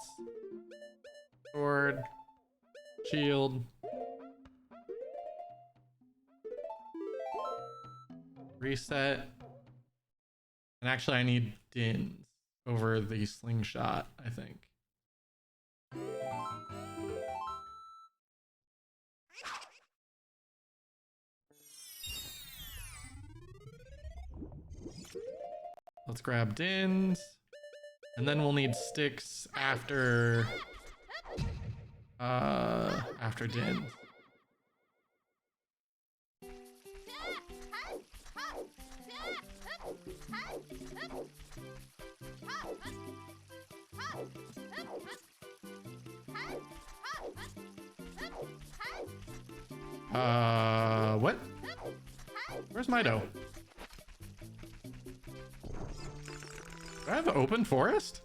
Sword. Shield. Reset. And actually I need Dins over the slingshot, I think. Let's grab Dins. And then we'll need sticks after Dins. What? Where's Mido? Do I have an open forest?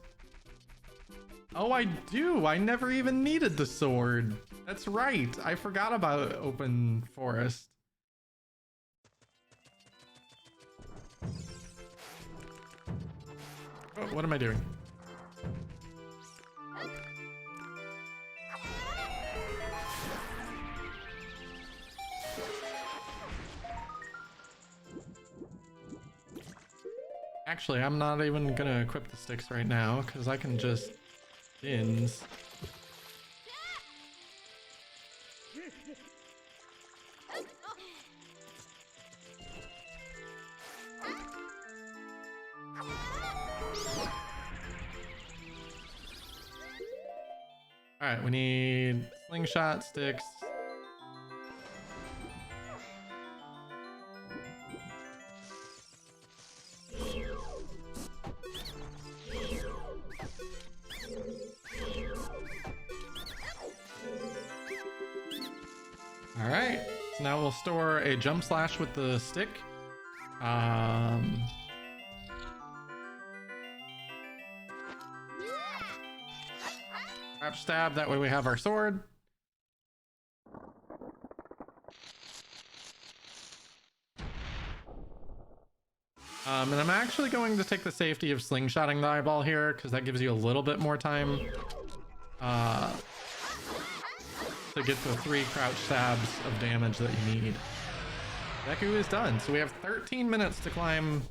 Oh, I do. I never even needed the sword. That's right. I forgot about open forest. Oh, what am I doing? Actually, I'm not even gonna equip the sticks right now because I can just Dins. All right, we need slingshot sticks. All right, so now we'll store a jump slash with the stick. Crouch stab, that way we have our sword. And I'm actually going to take the safety of slingshotting the eyeball here because that gives you a little bit more time to get the 3 crouch stabs of damage that you need. Deku is done. So we have 13 minutes to climb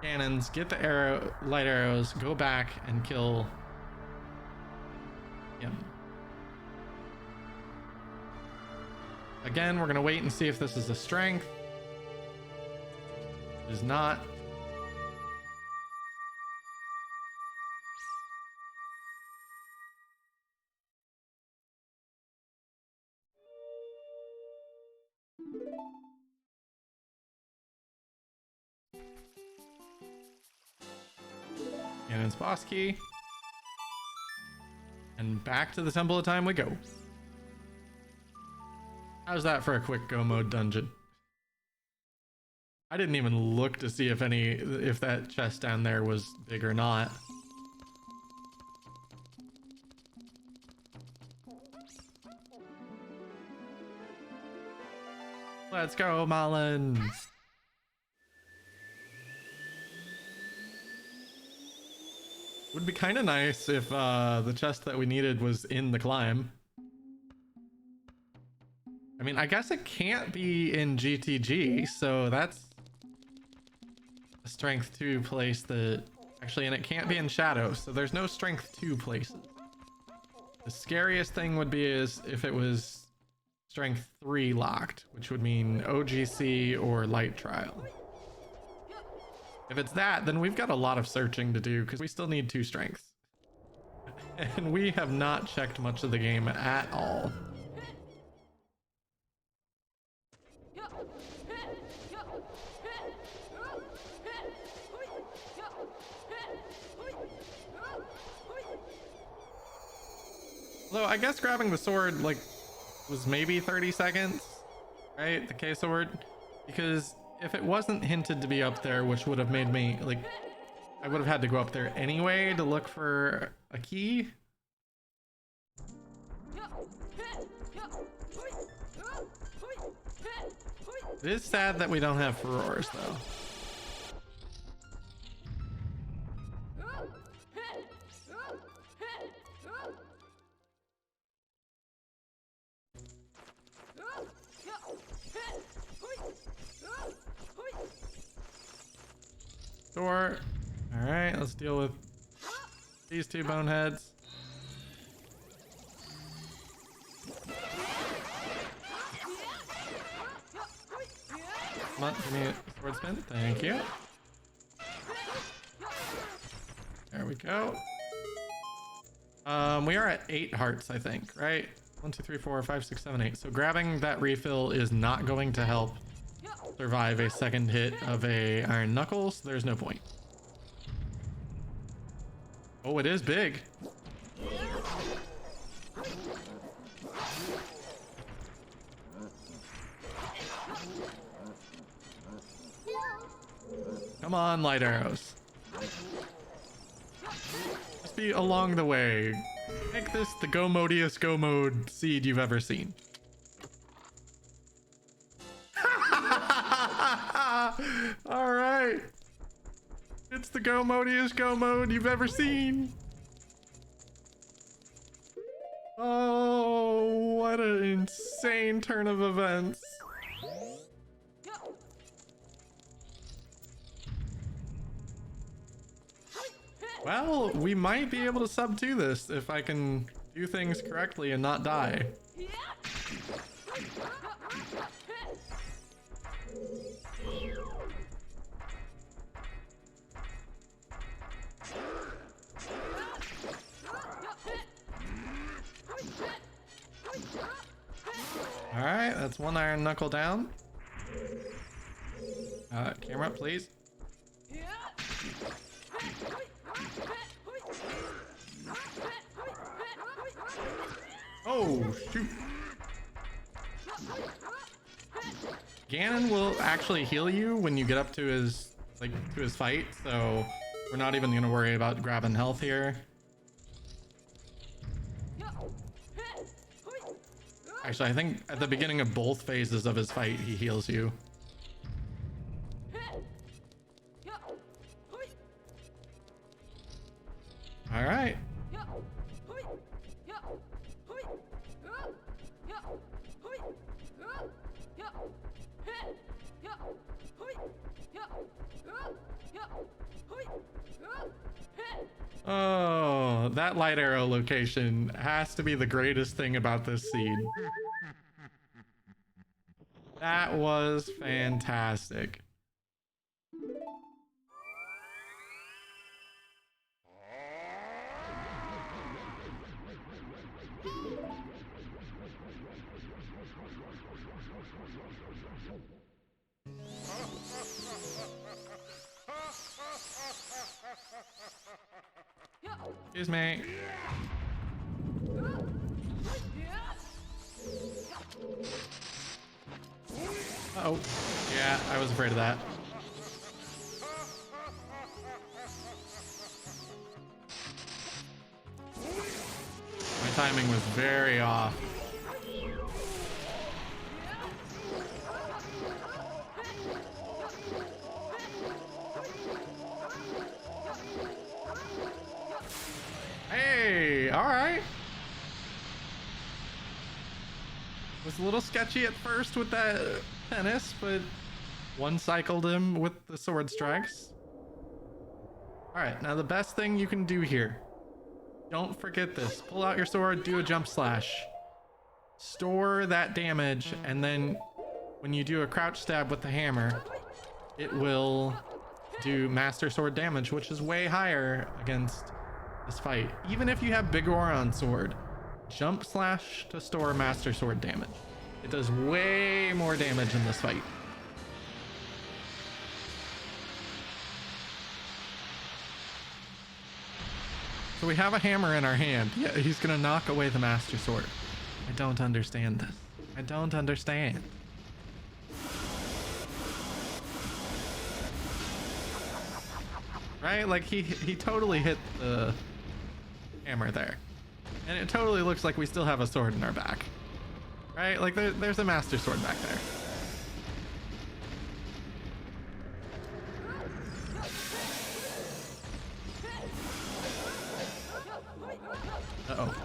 cannons, get the light arrows, go back and kill him. Again, we're gonna wait and see if this is a strength. It is not. Ganon's boss key. And back to the Temple of Time we go. How's that for a quick go mode dungeon? I didn't even look to see if that chest down there was big or not. Let's go, Malin. Would be kind of nice if the chest that we needed was in the climb. I mean, I guess it can't be in GTG, so that's a strength 2 place that actually, and it can't be in Shadow, so there's no strength 2 places. The scariest thing would be is if it was strength 3 locked, which would mean OGC or light trial. If it's that, then we've got a lot of searching to do because we still need 2 strengths. And we have not checked much of the game at all. Although I guess grabbing the sword like was maybe 30 seconds, right? The ksword, because if it wasn't hinted to be up there, which would have made me like, I would have had to go up there anyway to look for a key. It is sad that we don't have furores though. Store. All right, let's deal with these two boneheads. Come on, give me a sword spin. Thank you. There we go. We are at 8 hearts, I think, right? 1, 2, 3, 4, 5, 6, 7, 8. So grabbing that refill is not going to help survive a second hit of a Iron Knuckles. There's no point. Oh, it is big. Come on, light arrows. Just be along the way. Make this the go-modiest go-mode seed you've ever seen. All right. It's the go-modiest go-mode you've ever seen. Oh, what an insane turn of events. Well, we might be able to subdue this if I can do things correctly and not die. All right, that's one Iron Knuckle down. Camera up, please. Oh, shoot. Ganon will actually heal you when you get up to his, to his fight, so we're not even gonna worry about grabbing health here. Actually, I think at the beginning of both phases of his fight, he heals you. All right. Oh, that light arrow location has to be the greatest thing about this seed. That was fantastic. Excuse me. Uh-oh. Yeah, I was afraid of that. My timing was very off. Hey, all right. Was a little sketchy at first with that tennis, but one cycled him with the sword strikes. All right, now the best thing you can do here. Don't forget this. Pull out your sword, do a jump slash. Store that damage, and then when you do a crouch stab with the hammer, it will do Master Sword damage, which is way higher against this fight. Even if you have Big Goron sword, jump slash to store Master Sword damage. It does way more damage in this fight. So we have a hammer in our hand. Yeah, he's gonna knock away the Master Sword. I don't understand this. I don't understand. Right? Like he totally hit the hammer there. And it totally looks like we still have a sword in our back. Right? Like there's a Master Sword back there. Uh-oh.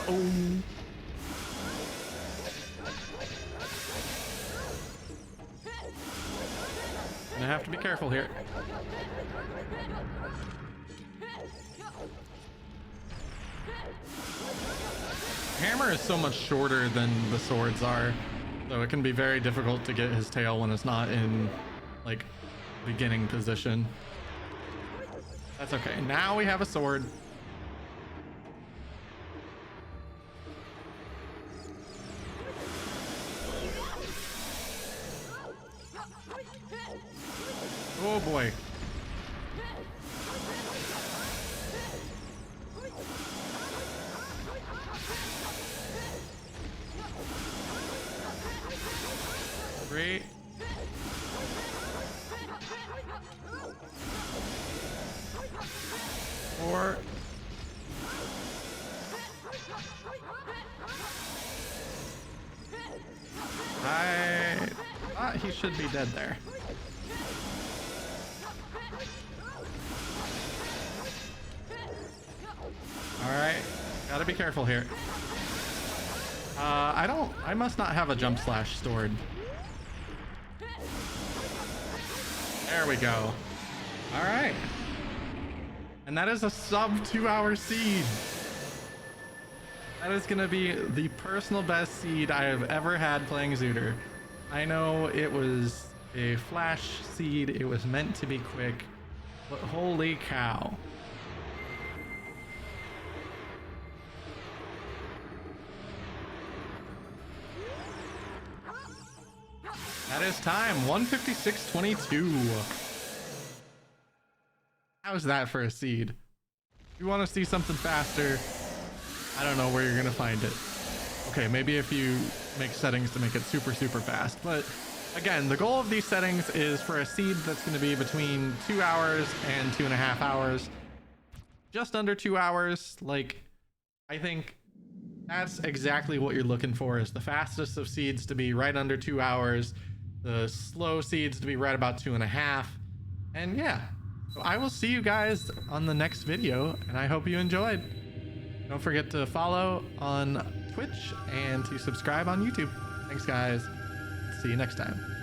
Uh-oh. Gonna have to be careful here. Hammer is so much shorter than the swords are, so it can be very difficult to get his tail when it's not in like beginning position. That's okay. Now we have a sword. Oh boy. Great. Four. I thought he should be dead there. Alright, gotta be careful here. I must not have a jump slash stored. There we go. Alright. And that is a sub 2 hour seed. That is gonna be the personal best seed I have ever had playing ZOOTR. I know it was a flash seed, it was meant to be quick, but holy cow. That is time, 156.22. How's that for a seed? If you want to see something faster, I don't know where you're gonna find it. Okay, maybe if you make settings to make it super fast, but again, the goal of these settings is for a seed that's going to be between 2 hours and 2.5 hours. Just under 2 hours. Like, I think that's exactly what you're looking for, is the fastest of seeds to be right under 2 hours, the slow seeds to be right about 2.5. And yeah, so I will see you guys on the next video, and I hope you enjoyed. Don't forget to follow on Twitch and to subscribe on YouTube. Thanks, guys. See you next time.